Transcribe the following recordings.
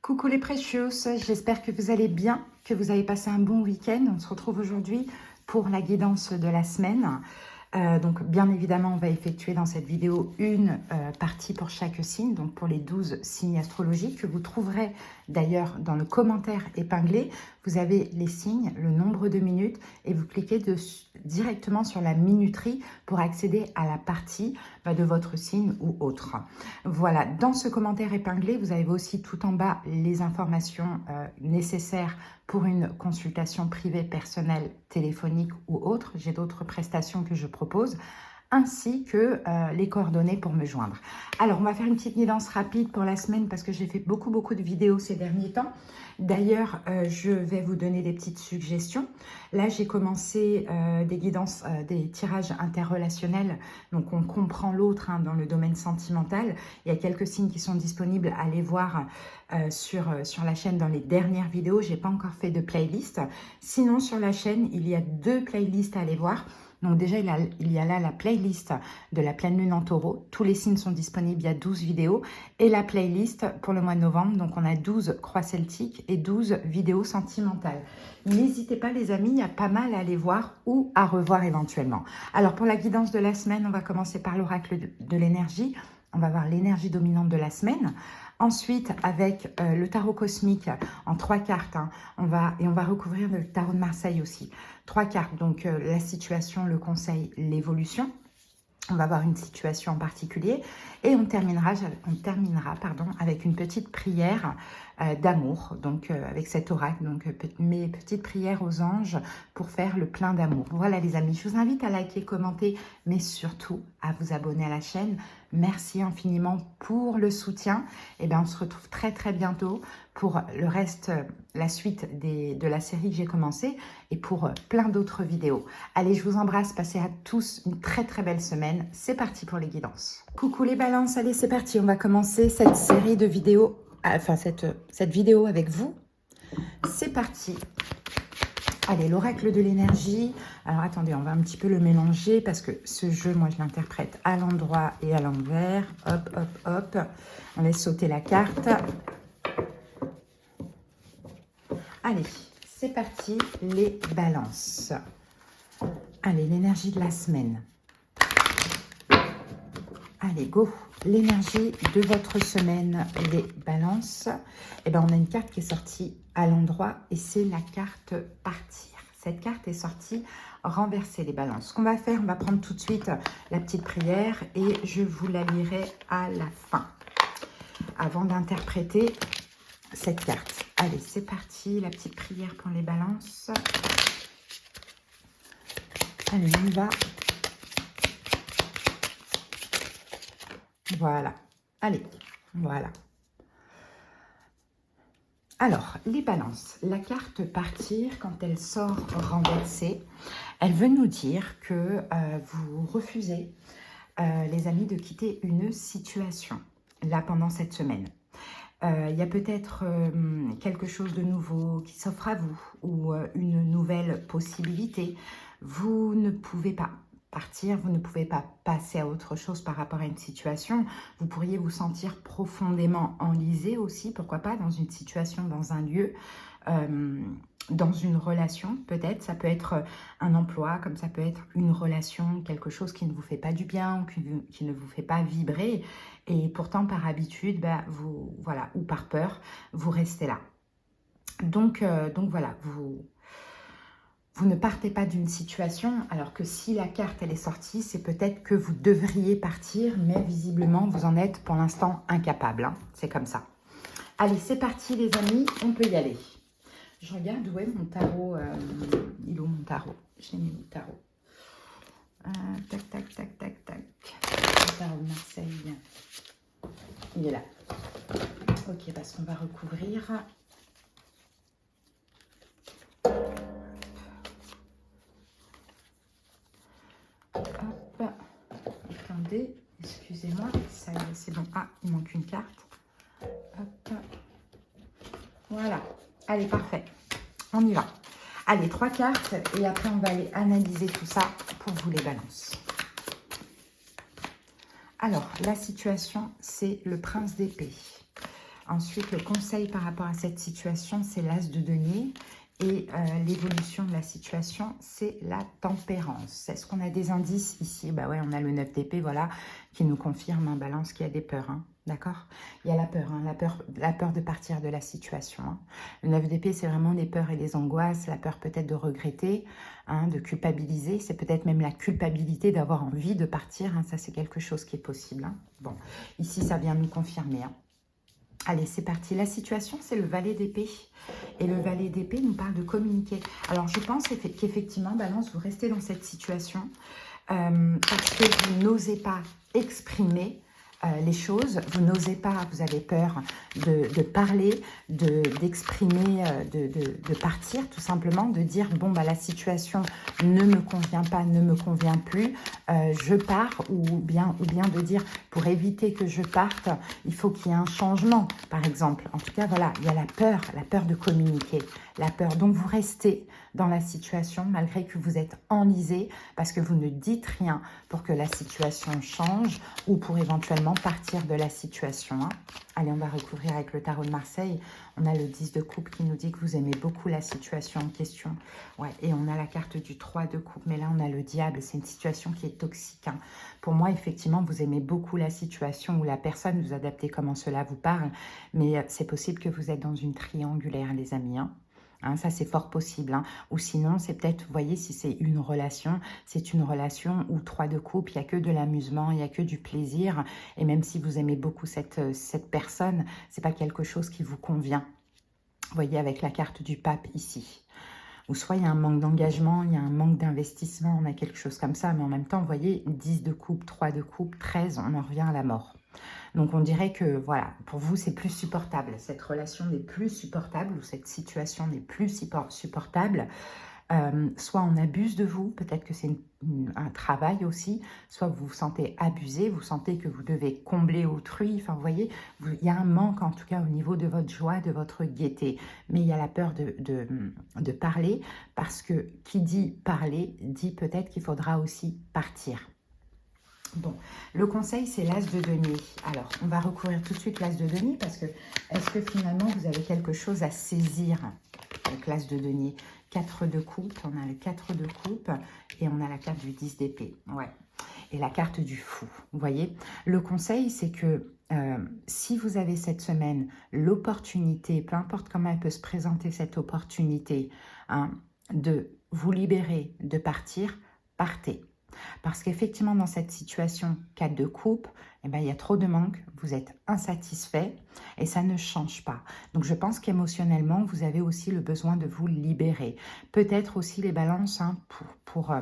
Coucou les Precious, j'espère que vous allez bien, que vous avez passé un bon week-end. On se retrouve aujourd'hui pour la guidance de la semaine. Donc bien évidemment, on va effectuer dans cette vidéo une partie pour chaque signe, donc pour les 12 signes astrologiques que vous trouverez d'ailleurs dans le commentaire épinglé. Vous avez les signes, le nombre de minutes et vous cliquez directement sur la minuterie pour accéder à la partie de votre signe ou autre. Voilà, dans ce commentaire épinglé, vous avez aussi tout en bas les informations nécessaires pour une consultation privée, personnelle, téléphonique ou autre. J'ai d'autres prestations que je propose, ainsi que les coordonnées pour me joindre. Alors, on va faire une petite guidance rapide pour la semaine parce que j'ai fait beaucoup de vidéos ces derniers temps. D'ailleurs, je vais vous donner des petites suggestions. Là, j'ai commencé des guidances, des tirages interrelationnels. Donc, on comprend l'autre dans le domaine sentimental. Il y a quelques signes qui sont disponibles. Allez voir sur la chaîne dans les dernières vidéos. Je n'ai pas encore fait de playlist. Sinon, sur la chaîne, il y a 2 playlists à aller voir. Donc déjà, il y a là la playlist de la pleine lune en taureau. Tous les signes sont disponibles, il y a 12 vidéos. Et la playlist pour le mois de novembre, donc on a 12 croix celtiques et 12 vidéos sentimentales. N'hésitez pas les amis, il y a pas mal à aller voir ou à revoir éventuellement. Alors pour la guidance de la semaine, on va commencer par l'oracle de l'énergie. On va voir l'énergie dominante de la semaine. Ensuite, avec le tarot cosmique en 3 cartes, on va recouvrir le tarot de Marseille aussi. 3 cartes, donc la situation, le conseil, l'évolution. On va voir une situation en particulier et on terminera avec une petite prière d'amour, donc avec cet oracle, donc mes petites prières aux anges pour faire le plein d'amour. Voilà les amis, je vous invite à liker, commenter, mais surtout à vous abonner à la chaîne. Merci infiniment pour le soutien. Et bien, on se retrouve très bientôt pour le reste, la suite de la série que j'ai commencé et pour plein d'autres vidéos. Allez, je vous embrasse, passez à tous une très belle semaine. C'est parti pour les guidances. Coucou les balances, allez c'est parti, on va commencer cette série de vidéos, enfin cette vidéo avec vous. C'est parti. Allez, l'oracle de l'énergie. Alors, attendez, on va un petit peu le mélanger parce que ce jeu, moi, je l'interprète à l'endroit et à l'envers. Hop. On laisse sauter la carte. Allez, c'est parti, les balances. Allez, l'énergie de la semaine. Allez, go. L'énergie de votre semaine, les balances. Eh bien, on a une carte qui est sortie à l'endroit et c'est la carte partir. Cette carte est sortie renverser les balances. Ce qu'on va faire, on va prendre tout de suite la petite prière et je vous la lirai à la fin avant d'interpréter cette carte. Allez, c'est parti, la petite prière pour les balances. Allez, on y va. Voilà. Allez, voilà. Alors, les balances. La carte partir, quand elle sort renversée, elle veut nous dire que vous refusez, les amis, de quitter une situation, là, pendant cette semaine. Il y a peut-être quelque chose de nouveau qui s'offre à vous ou une nouvelle possibilité. Vous ne pouvez pas partir, vous ne pouvez pas passer à autre chose par rapport à une situation. Vous pourriez vous sentir profondément enlisé aussi, pourquoi pas, dans une situation, dans un lieu, dans une relation peut-être. Ça peut être un emploi, comme ça peut être une relation, quelque chose qui ne vous fait pas du bien ou qui ne vous fait pas vibrer. Et pourtant, par habitude, voilà, ou par peur, vous restez là. Donc voilà, vous ne partez pas d'une situation, alors que si la carte elle est sortie, c'est peut-être que vous devriez partir, mais visiblement vous en êtes pour l'instant incapable. C'est comme ça. Allez, c'est parti les amis, on peut y aller. Je regarde où est mon tarot. Il est où mon tarot? J'ai mis mon tarot. Tac. Le tarot de Marseille. Il est là. Ok, parce qu'on va recouvrir. Hop. Attendez, excusez-moi. Ça y est, c'est bon. Ah, il manque une carte. Hop. Voilà. Allez, parfait. On y va. Allez, 3 cartes et après on va aller analyser tout ça pour vous les balances. Alors, la situation, c'est le prince d'épée. Ensuite, le conseil par rapport à cette situation, c'est l'as de denier. Et l'évolution de la situation, c'est la tempérance. Est-ce qu'on a des indices ici? Bah ouais, on a le 9 d'épée, voilà, qui nous confirme, hein, Balance, qu'il y a des peurs, hein, d'accord? Il y a la peur, hein, la peur de partir de la situation. Hein. Le 9 d'épée, c'est vraiment des peurs et des angoisses, la peur peut-être de regretter, hein, de culpabiliser. C'est peut-être même la culpabilité d'avoir envie de partir, hein, ça c'est quelque chose qui est possible. Hein. Bon, ici, ça vient nous confirmer, hein. Allez, c'est parti. La situation, c'est le valet d'épée. Et le valet d'épée nous parle de communiquer. Alors, je pense qu'effectivement, Balance, vous restez dans cette situation parce que vous n'osez pas exprimer les choses. Vous n'osez pas, vous avez peur de parler, d'exprimer, de partir, tout simplement, de dire, bon, bah, la situation ne me convient pas, ne me convient plus, je pars, ou bien de dire, pour éviter que je parte, il faut qu'il y ait un changement, par exemple. En tout cas, voilà, il y a la peur de communiquer, la peur. Donc, vous restez dans la situation, malgré que vous êtes enlisé, parce que vous ne dites rien pour que la situation change, ou pour éventuellement partir de la situation. Hein. Allez, on va recouvrir avec le tarot de Marseille. On a le 10 de coupe qui nous dit que vous aimez beaucoup la situation en question. Ouais, et on a la carte du 3 de coupe, mais là on a le diable. C'est une situation qui est toxique. Hein. Pour moi, effectivement, vous aimez beaucoup la situation ou la personne, vous adaptez comment cela vous parle, mais c'est possible que vous êtes dans une triangulaire, les amis. Hein. Hein, ça, c'est fort possible. Hein. Ou sinon, c'est peut-être, vous voyez, si c'est une relation, c'est une relation où 3 de coupe, il n'y a que de l'amusement, il n'y a que du plaisir. Et même si vous aimez beaucoup cette personne, ce n'est pas quelque chose qui vous convient. Vous voyez, avec la carte du pape ici. Ou soit il y a un manque d'engagement, il y a un manque d'investissement, on a quelque chose comme ça. Mais en même temps, vous voyez, 10 de coupe, 3 de coupe, 13, on en revient à la mort. Donc, on dirait que, voilà, pour vous, c'est plus supportable. Cette relation n'est plus supportable ou cette situation n'est plus supportable. Soit on abuse de vous, peut-être que c'est un travail aussi, soit vous vous sentez abusé, vous sentez que vous devez combler autrui. Enfin, vous voyez, il y a un manque, en tout cas, au niveau de votre joie, de votre gaieté. Mais il y a la peur de parler, parce que qui dit parler, dit peut-être qu'il faudra aussi partir. Bon, le conseil, c'est l'as de denier. Alors, on va recouvrir tout de suite l'as de denier parce que, est-ce que finalement, vous avez quelque chose à saisir avec l'as de denier? 4 de coupe, on a le 4 de coupe et on a la carte du 10 d'épée. Ouais. Et la carte du fou, vous voyez. Le conseil, c'est que si vous avez cette semaine l'opportunité, peu importe comment elle peut se présenter cette opportunité, hein, de vous libérer, de partir, partez. Parce qu'effectivement, dans cette situation 4 de coupe, eh ben, il y a trop de manque, vous êtes insatisfait et ça ne change pas. Donc, je pense qu'émotionnellement, vous avez aussi le besoin de vous libérer. Peut-être aussi les balances hein, pour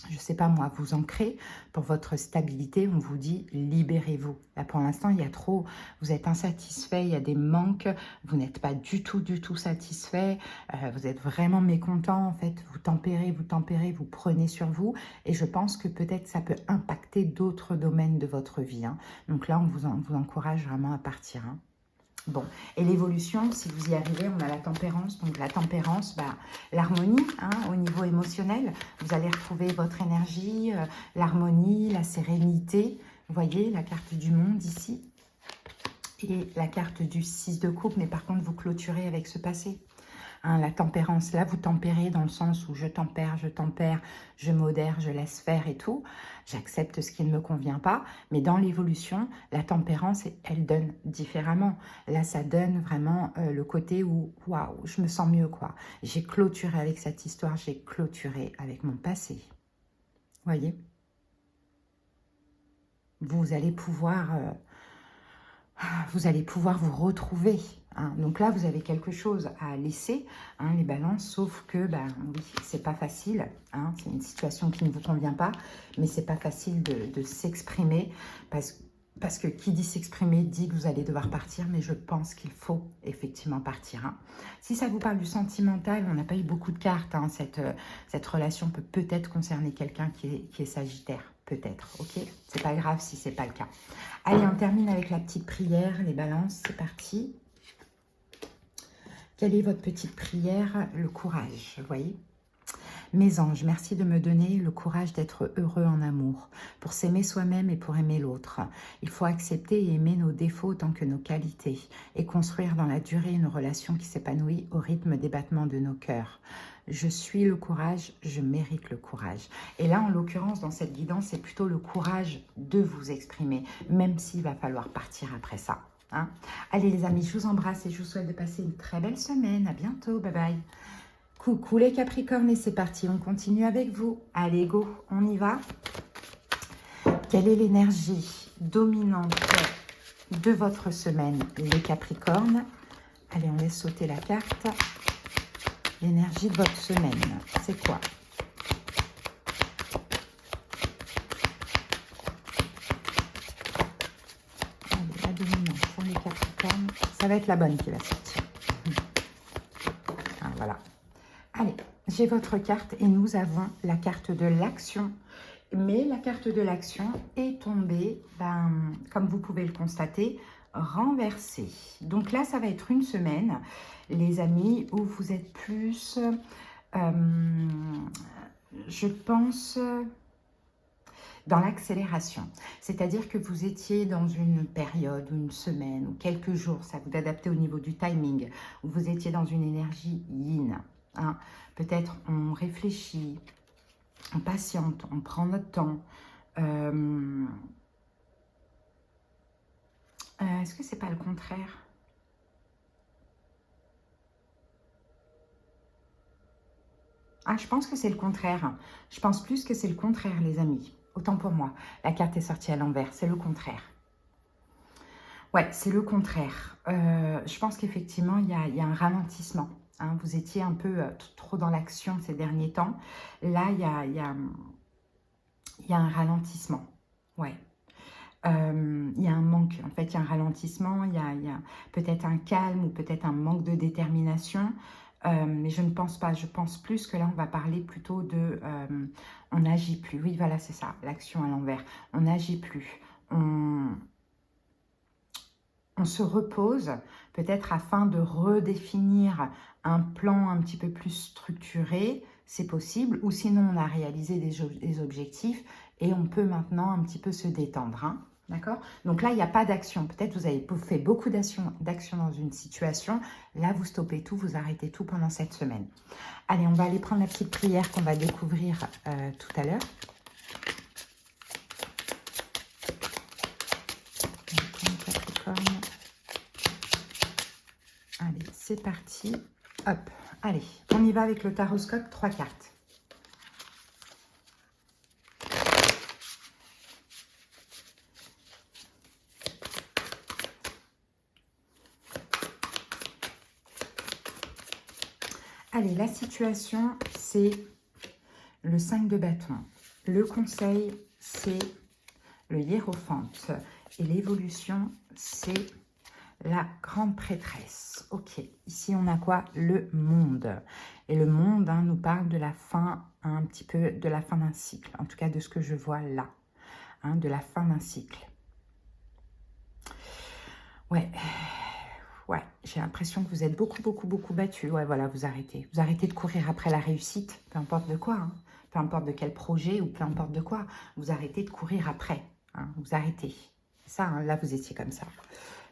je ne sais pas moi, vous ancrer pour votre stabilité, on vous dit libérez-vous. Là pour l'instant, il y a trop, vous êtes insatisfait, il y a des manques, vous n'êtes pas du tout satisfait, vous êtes vraiment mécontent en fait, vous tempérez, vous prenez sur vous et je pense que peut-être ça peut impacter d'autres domaines de votre vie. Hein. Donc là, on vous encourage vraiment à partir. Hein. Bon, et l'évolution, si vous y arrivez, on a la tempérance. Donc la tempérance, bah, l'harmonie hein, au niveau émotionnel. Vous allez retrouver votre énergie, l'harmonie, la sérénité. Vous voyez la carte du monde ici. Et la carte du 6 de coupe, mais par contre, vous clôturez avec ce passé. Hein, la tempérance, là, vous tempérez dans le sens où je tempère, je modère, je laisse faire et tout. J'accepte ce qui ne me convient pas. Mais dans l'évolution, la tempérance, elle donne différemment. Là, ça donne vraiment le côté où, waouh, je me sens mieux, quoi. J'ai clôturé avec cette histoire, j'ai clôturé avec mon passé. Vous voyez? Vous allez pouvoir vous retrouver. Hein. Donc là, vous avez quelque chose à laisser, hein, les balances, sauf que, ben, oui, c'est pas facile. Hein, c'est une situation qui ne vous convient pas, mais c'est pas facile de s'exprimer parce que qui dit s'exprimer dit que vous allez devoir partir, mais je pense qu'il faut effectivement partir. Hein. Si ça vous parle du sentimental, on n'a pas eu beaucoup de cartes. Hein, cette relation peut peut-être concerner quelqu'un qui est sagittaire. Peut-être, ok? C'est pas grave si c'est pas le cas. Allez, on termine avec la petite prière, les balances, c'est parti. Quelle est votre petite prière? Le courage, vous voyez? Mes anges, merci de me donner le courage d'être heureux en amour, pour s'aimer soi-même et pour aimer l'autre. Il faut accepter et aimer nos défauts autant que nos qualités et construire dans la durée une relation qui s'épanouit au rythme des battements de nos cœurs. Je suis le courage, je mérite le courage. Et là, en l'occurrence, dans cette guidance, c'est plutôt le courage de vous exprimer, même s'il va falloir partir après ça. Hein. Allez les amis, je vous embrasse et je vous souhaite de passer une très belle semaine. À bientôt, bye bye. Coucou les Capricornes et c'est parti, on continue avec vous. Allez go, on y va. Quelle est l'énergie dominante de votre semaine, les Capricornes? Allez, on laisse sauter la carte. L'énergie de votre semaine, c'est quoi? Allez, la dominante pour les Capricornes. Ça va être la bonne qui va sortir. Ah, voilà. Allez, j'ai votre carte et nous avons la carte de l'action. Mais la carte de l'action est tombée, comme vous pouvez le constater, renversée. Donc là, ça va être une semaine, les amis, où vous êtes plus, je pense, dans l'accélération. C'est-à-dire que vous étiez dans une période, une semaine ou quelques jours, ça vous adaptait au niveau du timing, où vous étiez dans une énergie yin. Hein. Peut-être on réfléchit, on patiente, on prend notre temps. Est-ce que c'est pas le contraire? Ah, je pense que c'est le contraire. Je pense plus que c'est le contraire, les amis. Autant pour moi. La carte est sortie à l'envers. C'est le contraire. Ouais, c'est le contraire. Je pense qu'effectivement, il y a un ralentissement. Hein. Vous étiez un peu trop dans l'action ces derniers temps. Là, il y a un ralentissement. Ouais. Il y a un manque. En fait, il y a un ralentissement. Il y a peut-être un calme ou peut-être un manque de détermination. Mais je ne pense pas. Je pense plus que là, on va parler plutôt de... on n'agit plus. Oui, voilà, c'est ça. L'action à l'envers. On n'agit plus. On se repose, peut-être afin de redéfinir un plan un petit peu plus structuré, c'est possible, ou sinon on a réalisé des objectifs et on peut maintenant un petit peu se détendre. Hein, d'accord? Donc là, il n'y a pas d'action. Peut-être vous avez fait beaucoup d'action dans une situation. Là, vous stoppez tout, vous arrêtez tout pendant cette semaine. Allez, on va aller prendre la petite prière qu'on va découvrir tout à l'heure. Allez, c'est parti. Hop, allez, on y va avec le taroscope, 3 cartes. Allez, la situation, c'est le 5 de bâton. Le conseil, c'est le hiérophante. Et l'évolution, c'est la grande prêtresse. Ok, ici on a quoi? Le monde. Et le monde nous parle de la fin, un petit peu de la fin d'un cycle. En tout cas, de ce que je vois là. De la fin d'un cycle. Ouais, j'ai l'impression que vous êtes beaucoup battu. Ouais, voilà, vous arrêtez. Vous arrêtez de courir après la réussite, peu importe de quoi. Peu importe de quel projet ou peu importe de quoi. Vous arrêtez de courir après. Vous arrêtez. C'est ça, là, vous étiez comme ça.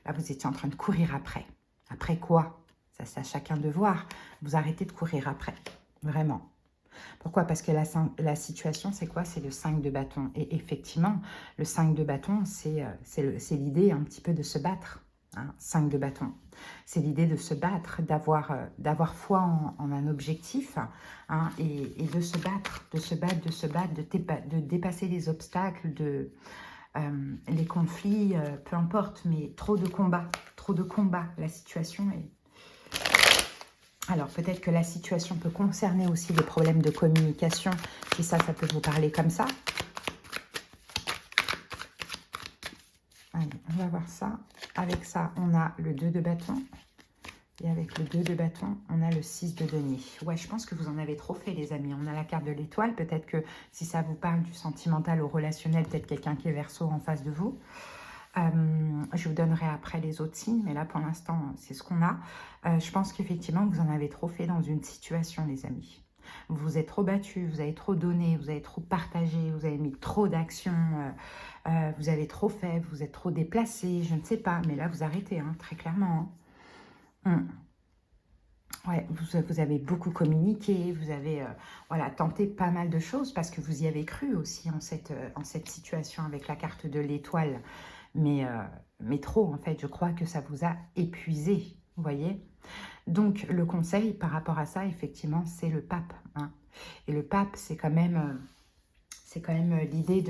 Là, vous étiez en train de courir après. Après quoi? Ça, c'est à chacun de voir. Vous arrêtez de courir après. Vraiment. Pourquoi? Parce que la situation, c'est quoi? C'est le 5 de bâton. Et effectivement, le 5 de bâton, c'est l'idée un petit peu de se battre. 5 de bâton. C'est l'idée de se battre, d'avoir foi en un objectif et de se battre, de dépasser les obstacles, les conflits, peu importe, mais trop de combats. La situation est... Alors, peut-être que la situation peut concerner aussi des problèmes de communication, si ça peut vous parler comme ça. Allez, on va voir ça. Avec ça, on a le 2 de bâton. Et avec le 2 de bâton, on a le 6 de denier. Ouais, je pense que vous en avez trop fait, les amis. On a la carte de l'étoile. Peut-être que si ça vous parle du sentimental au relationnel, peut-être quelqu'un qui est Verseau en face de vous. Je vous donnerai après les autres signes, mais là, pour l'instant, c'est ce qu'on a. Je pense qu'effectivement, vous en avez trop fait dans une situation, les amis. Vous vous êtes trop battu, vous avez trop donné, vous avez trop partagé, vous avez mis trop d'actions, vous avez trop fait, vous êtes trop déplacé, je ne sais pas. Mais là, vous arrêtez, hein, très clairement. Hein. Ouais, vous avez beaucoup communiqué, vous avez voilà, tenté pas mal de choses parce que vous y avez cru aussi en cette situation avec la carte de l'étoile. Mais trop, en fait, je crois que ça vous a épuisé, vous voyez. Donc, le conseil par rapport à ça, effectivement, c'est le pape. Hein. Et le pape, c'est quand même l'idée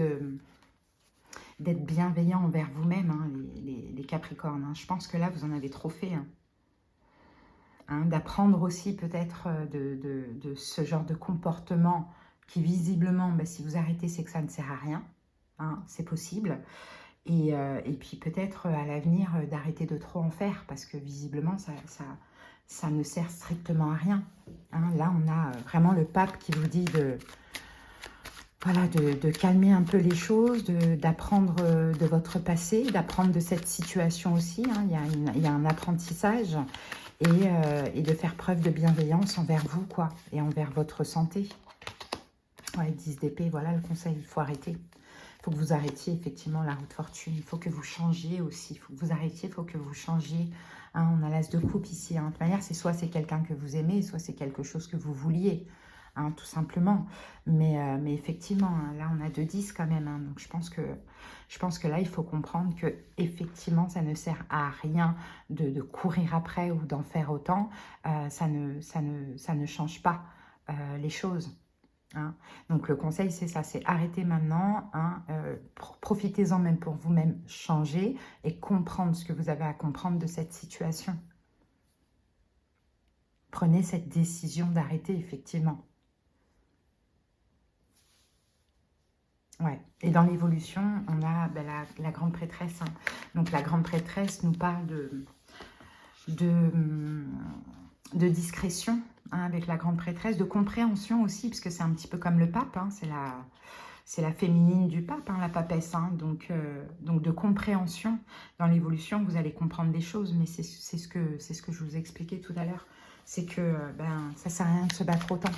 d'être bienveillant envers vous-même, hein, les Capricornes. Hein. Je pense que là, vous en avez trop fait. Hein. Hein, d'apprendre aussi peut-être de ce genre de comportement qui visiblement, bah, si vous arrêtez, c'est que ça ne sert à rien. Hein, c'est possible. Et puis peut-être à l'avenir d'arrêter de trop en faire parce que visiblement, ça ne sert strictement à rien. Hein, là, on a vraiment le pape qui vous dit voilà, de calmer un peu les choses, d'apprendre de votre passé, d'apprendre de cette situation aussi. Hein. Il y a un apprentissage et de faire preuve de bienveillance envers vous, quoi, et envers votre santé. Ouais, 10 d'épée, voilà le conseil, il faut arrêter. Il faut que vous arrêtiez effectivement la roue de fortune. Il faut que vous changiez aussi. Il faut que vous arrêtiez, il faut que vous changiez. Hein, on a l'as de coupe ici. Hein. De toute manière, c'est soit c'est quelqu'un que vous aimez, soit c'est quelque chose que vous vouliez. Hein, tout simplement. Mais effectivement, hein, là, on a 2-10 quand même. Hein, donc, je pense que là, il faut comprendre que effectivement, ça ne sert à rien de courir après ou d'en faire autant. Ça ne change pas les choses. Hein. Donc le conseil c'est ça, c'est arrêter maintenant, hein, profitez-en même pour vous-même changer et comprendre ce que vous avez à comprendre de cette situation. Prenez cette décision d'arrêter effectivement. Ouais. Et dans l'évolution, on a ben, la grande prêtresse. Hein. Donc la grande prêtresse nous parle de discrétion, hein, avec la grande prêtresse, de compréhension aussi, parce que c'est un petit peu comme le pape, hein, c'est la féminine du pape, hein, la papesse, hein, donc de compréhension. Dans l'évolution, vous allez comprendre des choses, mais c'est ce que je vous expliquais tout à l'heure, c'est que ça sert à rien de se battre autant.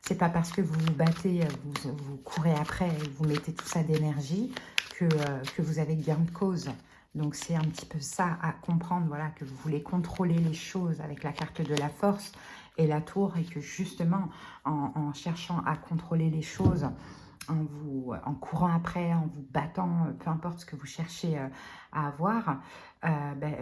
C'est pas parce que vous vous battez, vous courez après, vous mettez tout ça d'énergie, que vous avez gain de cause. Donc, c'est un petit peu ça à comprendre, voilà, que vous voulez contrôler les choses avec la carte de la force et la tour, et que justement, en cherchant à contrôler les choses, en courant après, en vous battant, peu importe ce que vous cherchez à avoir,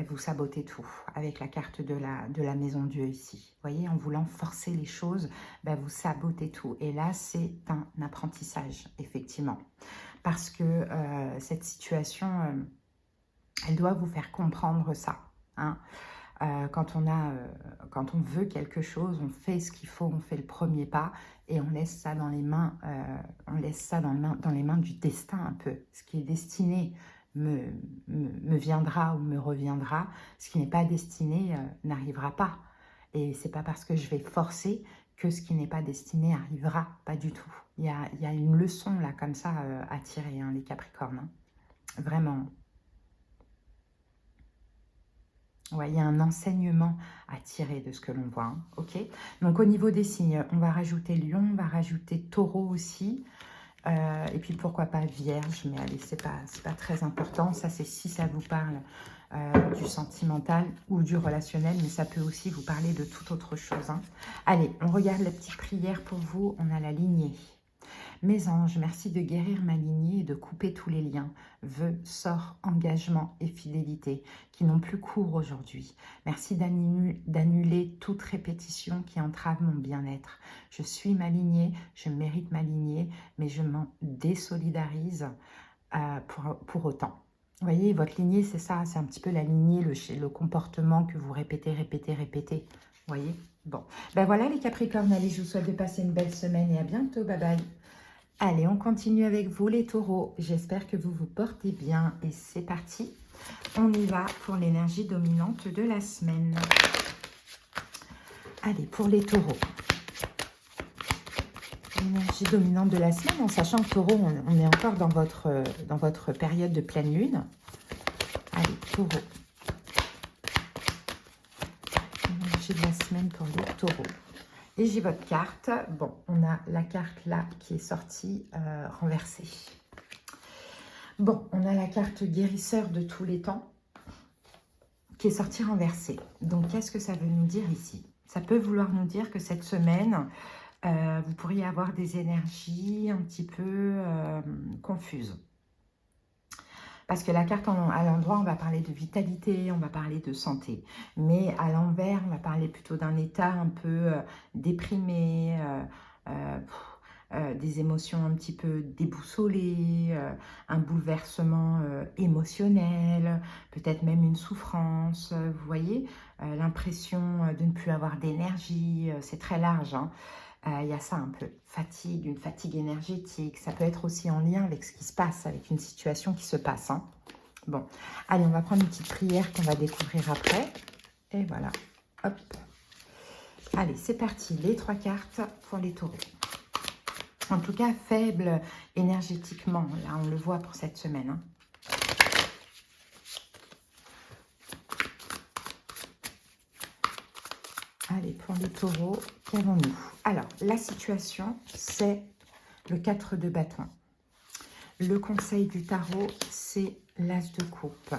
vous sabotez tout avec la carte de la maison Dieu ici. Vous voyez, en voulant forcer les choses, vous sabotez tout. Et là, c'est un apprentissage, effectivement. Parce que cette situation... elle doit vous faire comprendre ça. Hein. Quand on veut quelque chose, on fait ce qu'il faut, on fait le premier pas et on laisse ça dans les mains, dans les mains du destin un peu. Ce qui est destiné me viendra ou me reviendra. Ce qui n'est pas destiné n'arrivera pas. Et c'est pas parce que je vais forcer que ce qui n'est pas destiné arrivera, pas du tout. Il y a une leçon là comme ça à tirer, hein, les Capricornes. Hein. Vraiment. Ouais, il y a un enseignement à tirer de ce que l'on voit. Hein, ok. Donc, au niveau des signes, on va rajouter Lion, on va rajouter Taureau aussi. Et puis, pourquoi pas Vierge. Mais allez, c'est pas très important. Ça, c'est si ça vous parle du sentimental ou du relationnel. Mais ça peut aussi vous parler de toute autre chose. Hein. Allez, on regarde la petite prière pour vous. On a la lignée. Mes anges, merci de guérir ma lignée et de couper tous les liens, vœux, sorts, engagements et fidélité qui n'ont plus cours aujourd'hui. Merci d'annuler toute répétition qui entrave mon bien-être. Je suis ma lignée, je mérite ma lignée, mais je m'en désolidarise pour autant. Vous voyez, votre lignée, c'est ça, c'est un petit peu la lignée, le comportement que vous répétez. Vous voyez? Bon, voilà les Capricornes, allez, je vous souhaite de passer une belle semaine et à bientôt, bye bye. Allez, on continue avec vous les taureaux. J'espère que vous vous portez bien et c'est parti. On y va pour l'énergie dominante de la semaine. Allez, pour les taureaux. L'énergie dominante de la semaine, en sachant que taureau, on est encore dans votre période de pleine lune. Allez, taureau. L'énergie de la semaine pour les taureaux. Et j'ai votre carte. Bon, on a la carte là qui est sortie renversée. Bon, on a la carte guérisseur de tous les temps qui est sortie renversée. Donc, qu'est-ce que ça veut nous dire ici? Ça peut vouloir nous dire que cette semaine, vous pourriez avoir des énergies un petit peu confuses. Parce que la carte à l'endroit, on va parler de vitalité, on va parler de santé. Mais à l'envers, on va parler plutôt d'un état un peu déprimé, des émotions un petit peu déboussolées, un bouleversement émotionnel, peut-être même une souffrance, vous voyez, l'impression de ne plus avoir d'énergie, c'est très large, hein. Il y a ça un peu, fatigue, une fatigue énergétique. Ça peut être aussi en lien avec ce qui se passe, avec une situation qui se passe, hein. Bon, allez, on va prendre une petite prière qu'on va découvrir après. Et voilà, hop. Allez, c'est parti, les 3 cartes pour les taureaux. En tout cas, faible énergétiquement, là, on le voit pour cette semaine, hein. Allez, pour les taureaux, qu'avons-nous? Alors, la situation, c'est le 4 de bâton. Le conseil du tarot, c'est l'as de coupe.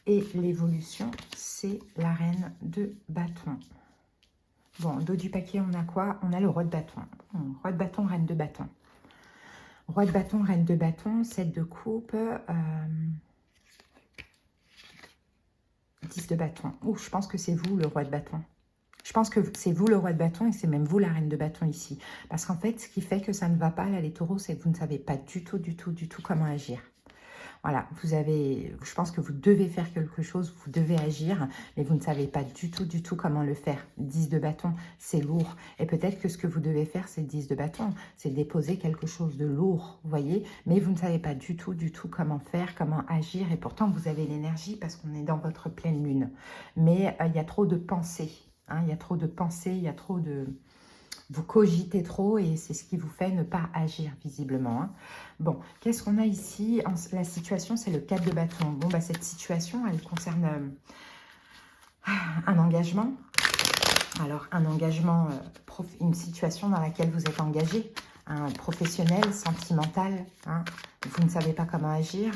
Et l'évolution, c'est la reine de bâton. Bon, au dos du paquet, on a quoi? On a le roi de bâton. Roi de bâton, reine de bâton. Roi de bâton, reine de bâton, 7 de coupe, 10 de bâton. Ouh, je pense que c'est vous, le roi de bâton. Je pense que c'est vous le roi de bâton et c'est même vous la reine de bâton ici. Parce qu'en fait, ce qui fait que ça ne va pas, là, les taureaux, c'est que vous ne savez pas du tout comment agir. Voilà, je pense que vous devez faire quelque chose, vous devez agir, mais vous ne savez pas du tout comment le faire. 10 de bâton, c'est lourd. Et peut-être que ce que vous devez faire, c'est 10 de bâton, c'est déposer quelque chose de lourd, vous voyez. Mais vous ne savez pas du tout comment faire, comment agir. Et pourtant, vous avez l'énergie parce qu'on est dans votre pleine lune. Mais il y a trop de pensées. Hein, il y a trop de pensées, il y a trop de... Vous cogitez trop et c'est ce qui vous fait ne pas agir visiblement, hein. Bon, qu'est-ce qu'on a ici? La situation, c'est le 4 de bâton. Bon, bah, cette situation, elle concerne un engagement. Alors, un engagement, une situation dans laquelle vous êtes engagé, un professionnel, sentimental, hein. Vous ne savez pas comment agir.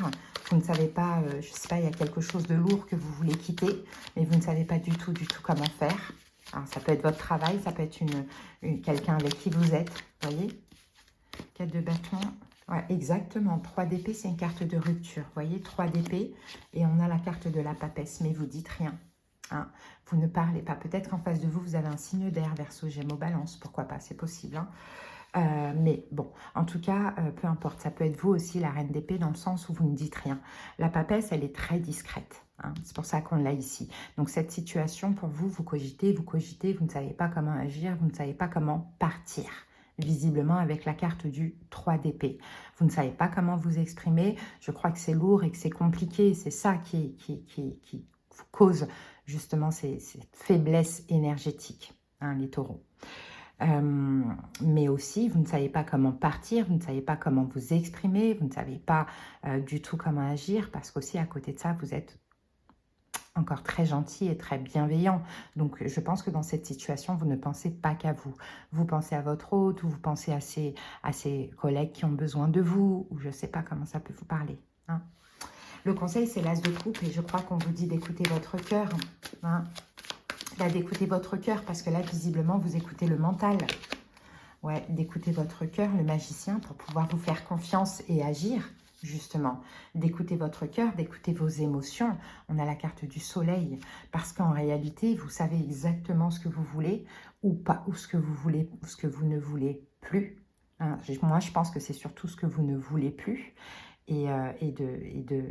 Vous ne savez pas, je ne sais pas, il y a quelque chose de lourd que vous voulez quitter, mais vous ne savez pas du tout comment faire. Alors, ça peut être votre travail, ça peut être quelqu'un avec qui vous êtes, vous voyez. 4 de bâton, ouais, exactement. 3 d'épée, c'est une carte de rupture, vous voyez, 3 d'épée. Et on a la carte de la papesse, mais vous dites rien, hein. Vous ne parlez pas. Peut-être qu'en face de vous, vous avez un signe d'air, Verseau, Gémeaux, Balance, pourquoi pas, c'est possible, hein. Mais bon, en tout cas, peu importe. Ça peut être vous aussi, la reine d'épée, dans le sens où vous ne dites rien. La papesse, elle est très discrète, hein. C'est pour ça qu'on l'a ici. Donc, cette situation, pour vous, vous cogitez, vous ne savez pas comment agir, vous ne savez pas comment partir. Visiblement, avec la carte du 3 d'épée. Vous ne savez pas comment vous exprimer. Je crois que c'est lourd et que c'est compliqué. C'est ça qui vous cause justement cette faiblesse énergétique, hein, les taureaux. Mais aussi, vous ne savez pas comment partir, vous ne savez pas comment vous exprimer, vous ne savez pas du tout comment agir, parce qu'aussi, à côté de ça, vous êtes encore très gentil et très bienveillant. Donc, je pense que dans cette situation, vous ne pensez pas qu'à vous. Vous pensez à votre hôte, ou vous pensez à ces collègues qui ont besoin de vous, ou je ne sais pas comment ça peut vous parler, hein. Le conseil, c'est l'as de coupe, et je crois qu'on vous dit d'écouter votre cœur, hein. Là, d'écouter votre cœur, parce que là, visiblement, vous écoutez le mental. Ouais, d'écouter votre cœur, le magicien, pour pouvoir vous faire confiance et agir, justement. D'écouter votre cœur, d'écouter vos émotions. On a la carte du soleil, parce qu'en réalité, vous savez exactement ce que vous voulez ou pas, ou ce que vous voulez, ou ce que vous ne voulez plus, hein. Moi, je pense que c'est surtout ce que vous ne voulez plus. Et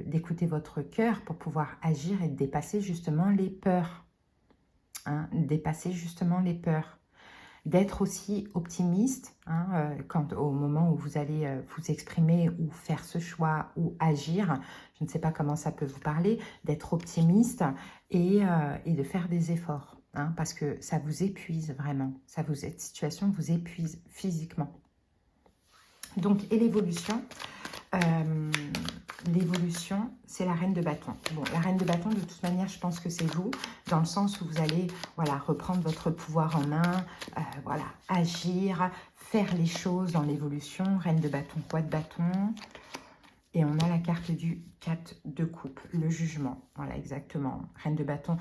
d'écouter votre cœur pour pouvoir agir et dépasser justement les peurs. Hein, dépasser justement les peurs, d'être aussi optimiste, hein, au moment où vous allez vous exprimer ou faire ce choix ou agir, je ne sais pas comment ça peut vous parler, d'être optimiste et de faire des efforts, hein, parce que ça vous épuise vraiment, cette situation vous épuise physiquement. Donc, et l'évolution, l'évolution, c'est la reine de bâton. Bon, la reine de bâton, de toute manière, je pense que c'est vous, dans le sens où vous allez, voilà, reprendre votre pouvoir en main, voilà, agir, faire les choses dans l'évolution. Reine de bâton, roi de bâton. Et on a la carte du 4 de coupe, le jugement. Voilà, exactement. Reine de bâton.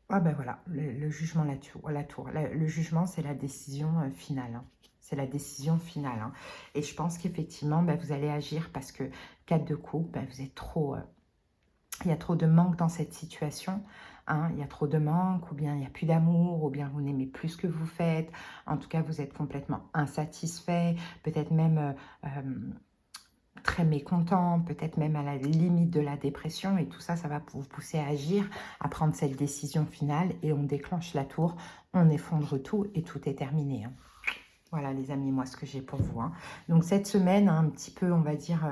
Ah ben voilà, le jugement, la tour. Le jugement, c'est la décision finale. Hein. C'est la décision finale. Hein. Et je pense qu'effectivement, ben, vous allez agir parce que 4 de coupe, ben, vous êtes trop... il y a trop de manque dans cette situation. Hein. Il y a trop de manque, ou bien il n'y a plus d'amour, ou bien vous n'aimez plus ce que vous faites. En tout cas, vous êtes complètement insatisfait, peut-être même... très mécontent, peut-être même à la limite de la dépression, et tout ça, ça va vous pousser à agir, à prendre cette décision finale, et on déclenche la tour, on effondre tout, et tout est terminé. Hein. Voilà les amis, moi ce que j'ai pour vous. Hein. Donc cette semaine, hein, un petit peu, on va dire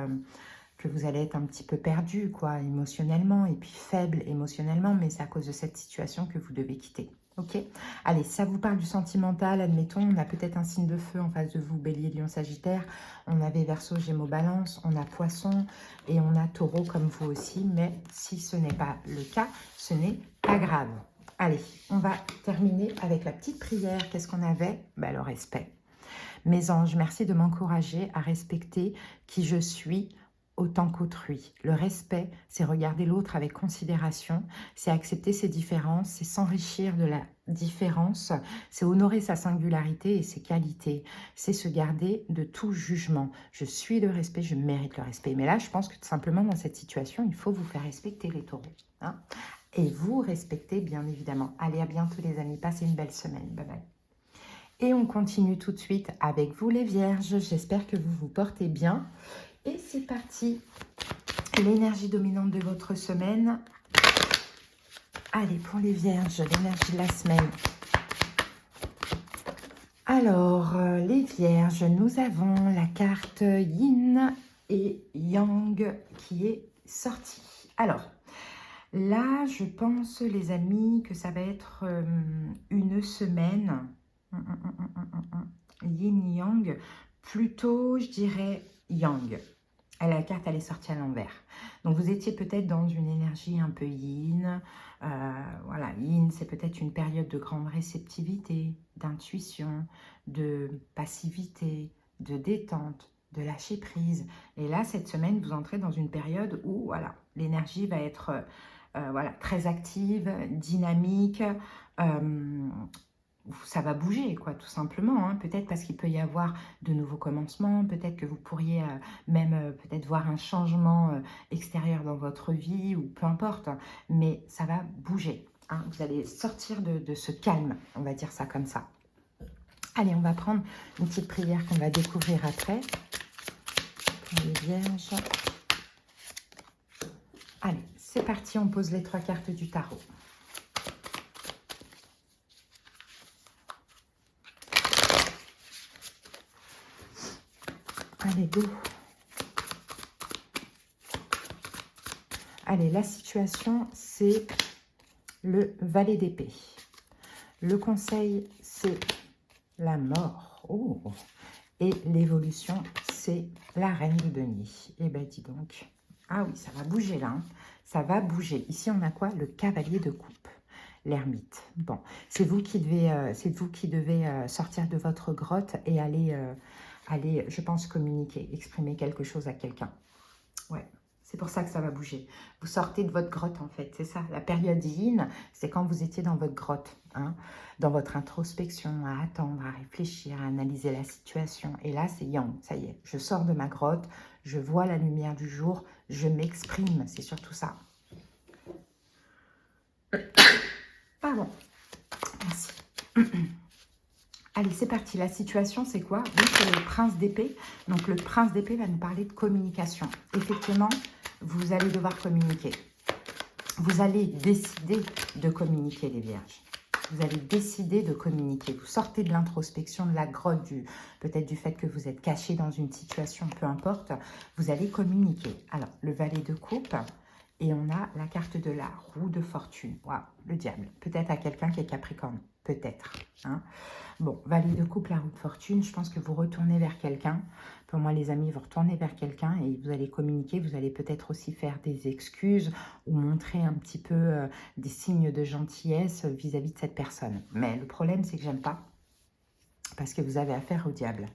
que vous allez être un petit peu perdu, quoi, émotionnellement, et puis faible émotionnellement, mais c'est à cause de cette situation que vous devez quitter. Ok, allez, ça vous parle du sentimental, admettons, on a peut-être un signe de feu en face de vous, Bélier, Lion, Sagittaire, on avait Verseau, Gémeaux, Balance, on a Poisson et on a Taureau comme vous aussi, mais si ce n'est pas le cas, ce n'est pas grave. Allez, on va terminer avec la petite prière. Qu'est-ce qu'on avait? Ben, le respect. Mes anges, merci de m'encourager à respecter qui je suis, autant qu'autrui. Le respect, c'est regarder l'autre avec considération, c'est accepter ses différences, c'est s'enrichir de la différence, c'est honorer sa singularité et ses qualités, c'est se garder de tout jugement. Je suis le respect, je mérite le respect. Mais là, je pense que tout simplement, dans cette situation, il faut vous faire respecter les taureaux. Hein, et vous respectez, bien évidemment. Allez, à bientôt les amis, passez une belle semaine. Bye bye. Et on continue tout de suite avec vous les vierges. J'espère que vous vous portez bien. Et c'est parti, l'énergie dominante de votre semaine. Allez, pour les vierges, l'énergie de la semaine. Alors, les vierges, nous avons la carte Yin et Yang qui est sortie. Alors, là, je pense, les amis, que ça va être une semaine. Yin-Yang, plutôt, je dirais, Yang. La carte, elle est sortie à l'envers. Donc, vous étiez peut-être dans une énergie un peu yin. Voilà, yin, c'est peut-être une période de grande réceptivité, d'intuition, de passivité, de détente, de lâcher prise. Et là, cette semaine, vous entrez dans une période où, voilà, l'énergie va être voilà, très active, dynamique, ça va bouger, quoi, tout simplement. Hein. Peut-être parce qu'il peut y avoir de nouveaux commencements, peut-être que vous pourriez même peut-être voir un changement extérieur dans votre vie, ou peu importe, hein. Mais ça va bouger. Hein. Vous allez sortir de ce calme, on va dire ça comme ça. Allez, on va prendre une petite prière qu'on va découvrir après. Pour les vierges. Allez, c'est parti, on pose les 3 cartes du tarot. Allez, go. Allez, la situation, c'est le valet d'épée. Le conseil, c'est la mort. Oh. Et l'évolution, c'est la reine de denier. Eh bien, dis donc. Ah oui, ça va bouger là. Hein. Ça va bouger. Ici, on a quoi? Le cavalier de coupe. L'ermite. Bon, c'est vous qui devez sortir de votre grotte et aller, je pense, communiquer, exprimer quelque chose à quelqu'un. Ouais, c'est pour ça que ça va bouger. Vous sortez de votre grotte, en fait, c'est ça. La période yin, c'est quand vous étiez dans votre grotte, hein, dans votre introspection, à attendre, à réfléchir, à analyser la situation. Et là, c'est yang, ça y est, je sors de ma grotte, je vois la lumière du jour, je m'exprime, c'est surtout ça. Pardon. Merci. Allez, c'est parti. La situation, c'est quoi? Oui, c'est le prince d'épée. Donc, le prince d'épée va nous parler de communication. Effectivement, vous allez devoir communiquer. Vous allez décider de communiquer, les vierges. Vous allez décider de communiquer. Vous sortez de l'introspection, de la grotte, peut-être du fait que vous êtes caché dans une situation, peu importe. Vous allez communiquer. Alors, le valet de coupe Et on a la carte de la roue de fortune. Waouh, le diable. Peut-être à quelqu'un qui est Capricorne. Peut-être. Hein. Bon, valet de couple, la roue de fortune. Je pense que vous retournez vers quelqu'un. Pour moi, les amis, vous retournez vers quelqu'un et vous allez communiquer. Vous allez peut-être aussi faire des excuses ou montrer un petit peu des signes de gentillesse vis-à-vis de cette personne. Mais le problème, c'est que j'aime pas. Parce que vous avez affaire au diable.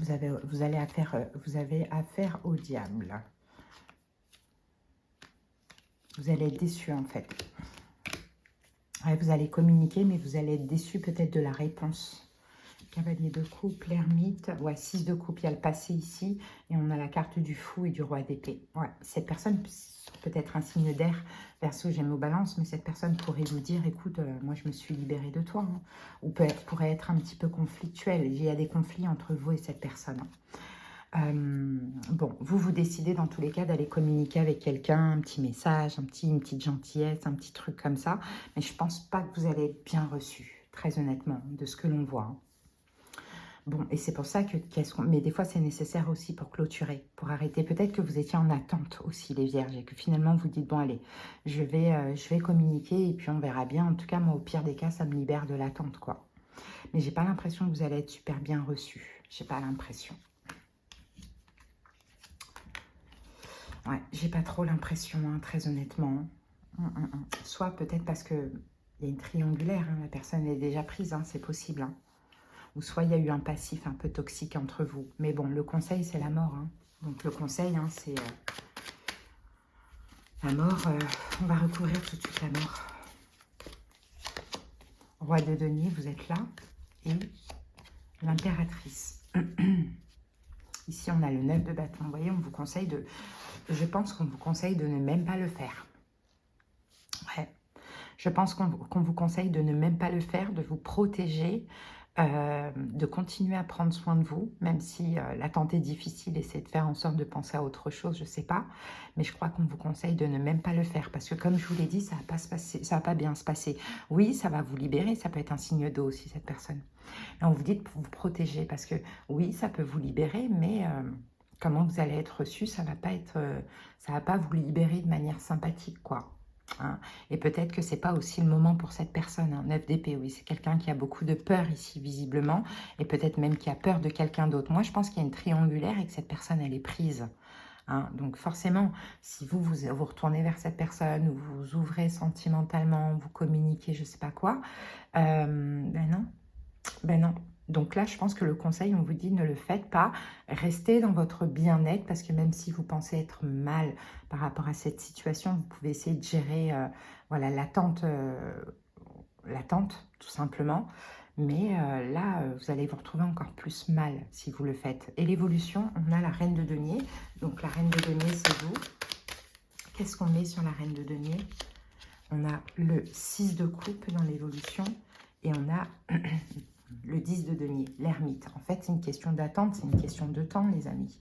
Vous avez affaire au diable. Vous allez être déçu en fait. Ouais, vous allez communiquer, mais vous allez être déçu peut-être de la réponse. Cavalier de coupe, l'ermite. Ouais, 6 de coupe, il y a le passé ici. Et on a la carte du fou et du roi d'épée. Ouais, cette personne, peut-être un signe d'air. Verseau, j'aime aux balances, mais cette personne pourrait vous dire, écoute, moi je me suis libérée de toi. Hein. Ou pourrait être un petit peu conflictuel. Il y a des conflits entre vous et cette personne. Bon, vous décidez dans tous les cas d'aller communiquer avec quelqu'un, un petit message, une petite gentillesse, un petit truc comme ça. Mais je pense pas que vous allez être bien reçu, très honnêtement, de ce que l'on voit. Hein. Bon, et c'est pour ça que... Mais des fois, c'est nécessaire aussi pour clôturer, pour arrêter. Peut-être que vous étiez en attente aussi, les vierges, et que finalement, vous dites, bon, allez, je vais communiquer et puis on verra bien. En tout cas, moi, au pire des cas, ça me libère de l'attente, quoi. Mais j'ai pas l'impression que vous allez être super bien reçu. J'ai pas l'impression. Ouais, j'ai pas trop l'impression, hein, très honnêtement. Soit peut-être parce que il y a une triangulaire, hein, la personne est déjà prise, hein, c'est possible. Hein. Ou soit il y a eu un passif un peu toxique entre vous. Mais bon, le conseil, c'est la mort. Hein. Donc le conseil, hein, c'est la mort. On va recouvrir tout de suite la mort. Roi de denier, vous êtes là. Et l'impératrice. Ici, on a le 9 de bâton. Vous voyez, on vous conseille de... Je pense qu'on vous conseille de ne même pas le faire. Ouais. Je pense qu'on vous conseille de ne même pas le faire, de vous protéger, de continuer à prendre soin de vous, même si l'attente est difficile et c'est de faire en sorte de penser à autre chose, je ne sais pas. Mais je crois qu'on vous conseille de ne même pas le faire parce que comme je vous l'ai dit, ça va pas bien se passer. Oui, ça va vous libérer, ça peut être un signe d'eau aussi, cette personne. Et on vous dit de vous protéger parce que oui, ça peut vous libérer, mais... comment vous allez être reçu, ça va pas vous libérer de manière sympathique, quoi. Hein. Et peut-être que c'est pas aussi le moment pour cette personne. Hein. 9 d'épée, oui, c'est quelqu'un qui a beaucoup de peur ici, visiblement, et peut-être même qui a peur de quelqu'un d'autre. Moi, je pense qu'il y a une triangulaire et que cette personne, elle est prise. Hein. Donc forcément, si vous retournez vers cette personne, ou vous ouvrez sentimentalement, vous communiquez, je sais pas quoi, ben non. Ben non. Donc là, je pense que le conseil, on vous dit ne le faites pas. Restez dans votre bien-être parce que même si vous pensez être mal par rapport à cette situation, vous pouvez essayer de gérer voilà, l'attente, tout simplement. Mais là, vous allez vous retrouver encore plus mal si vous le faites. Et l'évolution, on a la reine de denier. Donc la reine de denier, c'est vous. Qu'est-ce qu'on met sur la reine de denier? On a le 6 de coupe dans l'évolution et on a... le 10 de denier, l'ermite. En fait, c'est une question d'attente, c'est une question de temps, les amis.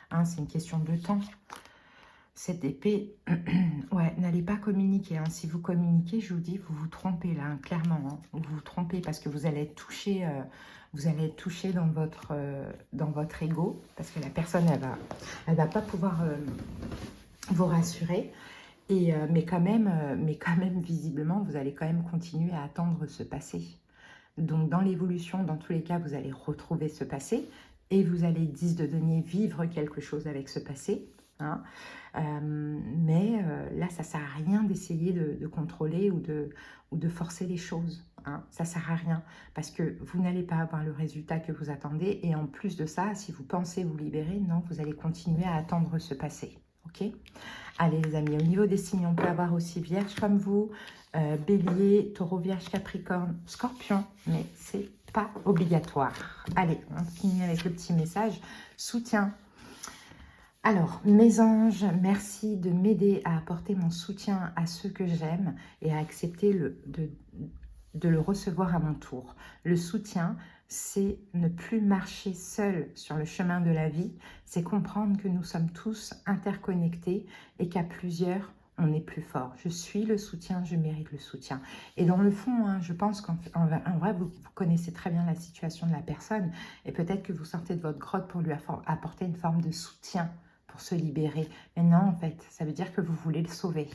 Hein, c'est une question de temps. Cette épée, ouais, n'allez pas communiquer. Hein. Si vous communiquez, je vous dis, vous vous trompez là, hein, clairement. Hein. Vous vous trompez parce que vous allez être touché, dans votre ego, parce que la personne, elle va pas pouvoir vous rassurer. Et, mais quand même, visiblement, vous allez quand même continuer à attendre ce passé. Donc, dans l'évolution, dans tous les cas, vous allez retrouver ce passé et vous allez, 10 de denier, vivre quelque chose avec ce passé. Hein. Mais là, ça ne sert à rien d'essayer de contrôler ou de forcer les choses. Hein. Ça ne sert à rien parce que vous n'allez pas avoir le résultat que vous attendez. Et en plus de ça, si vous pensez vous libérer, non, vous allez continuer à attendre ce passé. Ok ? Allez les amis, au niveau des signes, on peut avoir aussi Vierge comme vous, Bélier, Taureau, Vierge, Capricorne, Scorpion, mais c'est pas obligatoire. Allez, on finit avec le petit message, soutien. Alors, mes anges, merci de m'aider à apporter mon soutien à ceux que j'aime et à accepter de le recevoir à mon tour. Le soutien, c'est ne plus marcher seul sur le chemin de la vie, c'est comprendre que nous sommes tous interconnectés et qu'à plusieurs, on est plus fort. Je suis le soutien, je mérite le soutien. Et dans le fond, hein, je pense qu'en vrai, vous connaissez très bien la situation de la personne et peut-être que vous sortez de votre grotte pour lui apporter une forme de soutien pour se libérer. Mais non, en fait, ça veut dire que vous voulez le sauver.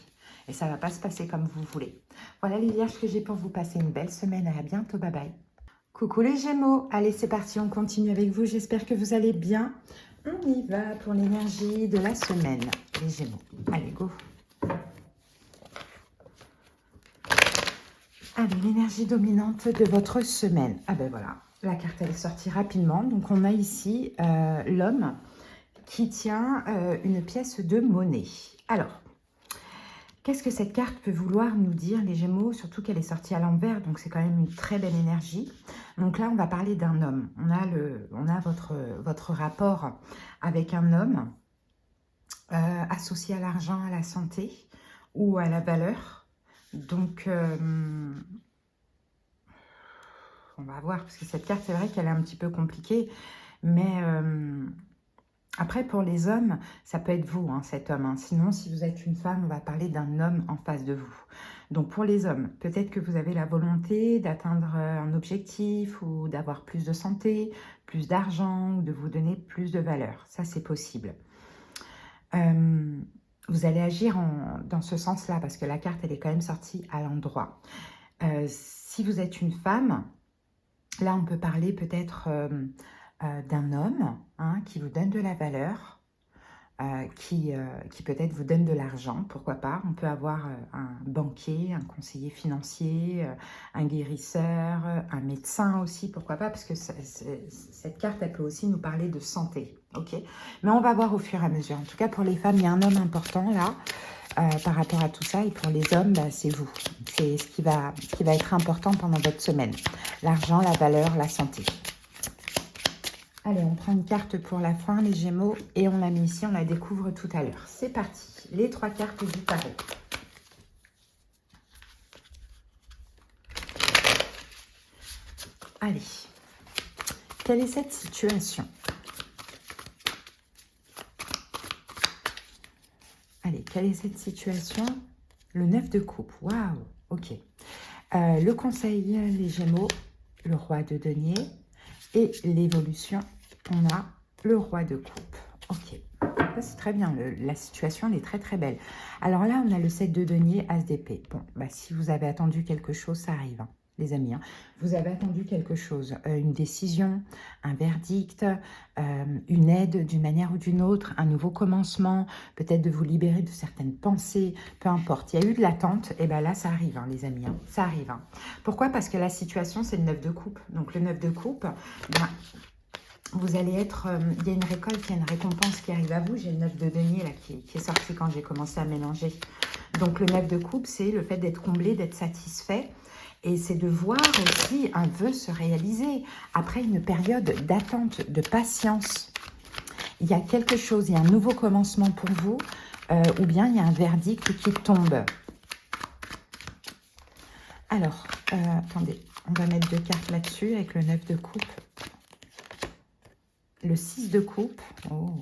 Et ça ne va pas se passer comme vous voulez. Voilà les vierges que j'ai pour vous. Passer une belle semaine. À bientôt. Bye bye. Coucou les Gémeaux. Allez, c'est parti. On continue avec vous. J'espère que vous allez bien. On y va pour l'énergie de la semaine. Les Gémeaux. Allez, go. Allez, l'énergie dominante de votre semaine. Ah ben voilà. La carte, elle est sortie rapidement. Donc, on a ici l'homme qui tient une pièce de monnaie. Alors, qu'est-ce que cette carte peut vouloir nous dire, les Gémeaux? Surtout qu'elle est sortie à l'envers, donc c'est quand même une très belle énergie. Donc là, on va parler d'un homme. On a votre rapport avec un homme associé à l'argent, à la santé ou à la valeur. Donc, on va voir, parce que cette carte, c'est vrai qu'elle est un petit peu compliquée, mais après, pour les hommes, ça peut être vous, hein, cet homme. Hein. Sinon, si vous êtes une femme, on va parler d'un homme en face de vous. Donc, pour les hommes, peut-être que vous avez la volonté d'atteindre un objectif ou d'avoir plus de santé, plus d'argent ou de vous donner plus de valeur. Ça, c'est possible. Vous allez agir dans ce sens-là, parce que la carte, elle est quand même sortie à l'endroit. Si vous êtes une femme, là, on peut parler peut-être d'un homme qui vous donne de la valeur, qui peut-être vous donne de l'argent, pourquoi pas. On peut avoir un banquier, un conseiller financier, un guérisseur, un médecin aussi, pourquoi pas, parce que cette carte, elle peut aussi nous parler de santé, ok? Mais on va voir au fur et à mesure. En tout cas, pour les femmes, il y a un homme important là, par rapport à tout ça, et pour les hommes, bah, c'est vous. C'est ce qui va être important pendant votre semaine. L'argent, la valeur, la santé. Allez, on prend une carte pour la fin, les Gémeaux, et on la met ici, on la découvre tout à l'heure. C'est parti, les 3 cartes du tarot. Allez, quelle est cette situation? Allez, quelle est cette situation? Le 9 de coupe, waouh, ok. Le conseil, les Gémeaux, le roi de denier, et l'évolution, on a le roi de coupe. Ok, ça c'est très bien, la situation elle est très très belle. Alors là, on a le 7 de denier, as d'épée. Bon, bah, si vous avez attendu quelque chose, ça arrive, hein, les amis. Hein. Vous avez attendu quelque chose, une décision, un verdict, une aide d'une manière ou d'une autre, un nouveau commencement, peut-être de vous libérer de certaines pensées, peu importe. Il y a eu de l'attente, et bien là, ça arrive, hein, les amis. Hein, ça arrive. Hein. Pourquoi? Parce que la situation, c'est le 9 de coupe. Donc le 9 de coupe, ben, vous allez être, il y a une récolte, il y a une récompense qui arrive à vous. J'ai le 9 de denier là, qui est sorti quand j'ai commencé à mélanger. Donc le 9 de coupe, c'est le fait d'être comblé, d'être satisfait. Et c'est de voir aussi un vœu se réaliser après une période d'attente, de patience. Il y a quelque chose, il y a un nouveau commencement pour vous, ou bien il y a un verdict qui tombe. Alors, attendez, on va mettre 2 cartes là-dessus avec le 9 de coupe. Le 6 de coupe, oh.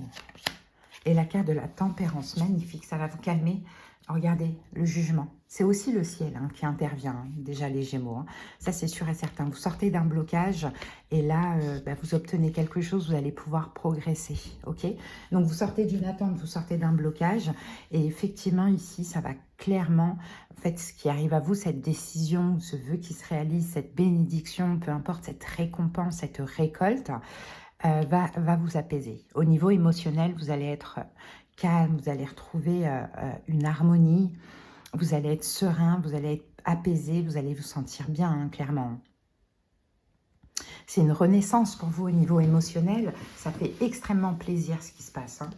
Et la carte de la tempérance, magnifique, ça va vous calmer. Regardez, le jugement, c'est aussi le ciel hein, qui intervient, hein, déjà les Gémeaux. Hein. Ça, c'est sûr et certain. Vous sortez d'un blocage et là, bah, vous obtenez quelque chose, vous allez pouvoir progresser. Ok. Donc, vous sortez d'une attente, vous sortez d'un blocage. Et effectivement, ici, ça va clairement, en fait, ce qui arrive à vous, cette décision, ce vœu qui se réalise, cette bénédiction, peu importe, cette récompense, cette récolte, va vous apaiser. Au niveau émotionnel, vous allez être calme, vous allez retrouver une harmonie, vous allez être serein, vous allez être apaisé, vous allez vous sentir bien, hein, clairement. C'est une renaissance pour vous au niveau émotionnel, ça fait extrêmement plaisir ce qui se passe. Hein.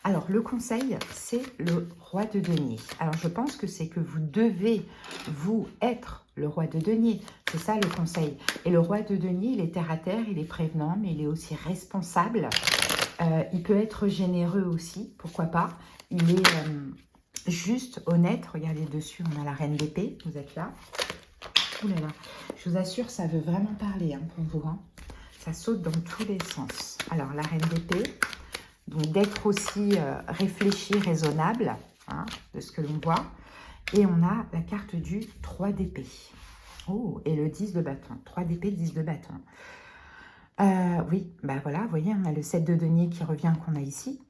Alors, le conseil, c'est le roi de denier. Alors, je pense que c'est que vous devez, vous, être le roi de denier. C'est ça le conseil. Et le roi de denier, il est terre à terre, il est prévenant, mais il est aussi responsable. Il peut être généreux aussi, pourquoi pas. Il est juste, honnête. Regardez dessus, on a la reine d'épée, vous êtes là. Ouh là là, je vous assure, ça veut vraiment parler hein, pour vous. Hein. Ça saute dans tous les sens. Alors, la reine d'épée, donc d'être aussi réfléchi, raisonnable, hein, de ce que l'on voit. Et on a la carte du 3 d'épée. Oh, et le 10 de bâton. 3 d'épée, 10 de bâton. Oui, bah voilà, vous voyez, on a le 7 de denier qui revient qu'on a ici.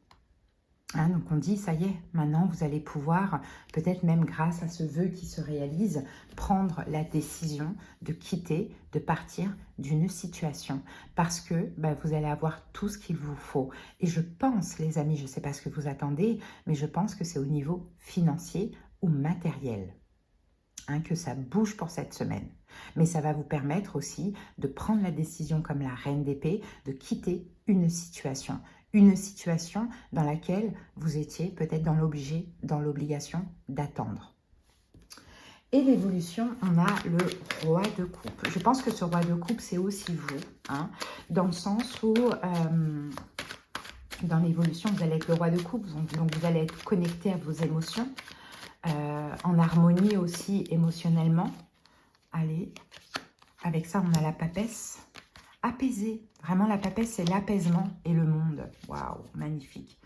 Hein, donc on dit, ça y est, maintenant vous allez pouvoir, peut-être même grâce à ce vœu qui se réalise, prendre la décision de quitter, de partir d'une situation. Parce que vous allez avoir tout ce qu'il vous faut. Et je pense, les amis, je ne sais pas ce que vous attendez, mais je pense que c'est au niveau financier ou matériel. Hein, que ça bouge pour cette semaine. Mais ça va vous permettre aussi de prendre la décision comme la reine d'épée, de quitter une situation. Une situation dans laquelle vous étiez peut-être dans l'obligation d'attendre. Et l'évolution, on a le roi de coupe. Je pense que ce roi de coupe, c'est aussi vous, hein, dans le sens où, dans l'évolution, vous allez être le roi de coupe, donc vous allez être connecté à vos émotions, en harmonie aussi émotionnellement. Allez, avec ça, on a la papesse. Apaisé. Vraiment, la papesse, c'est l'apaisement et le monde. Waouh, magnifique.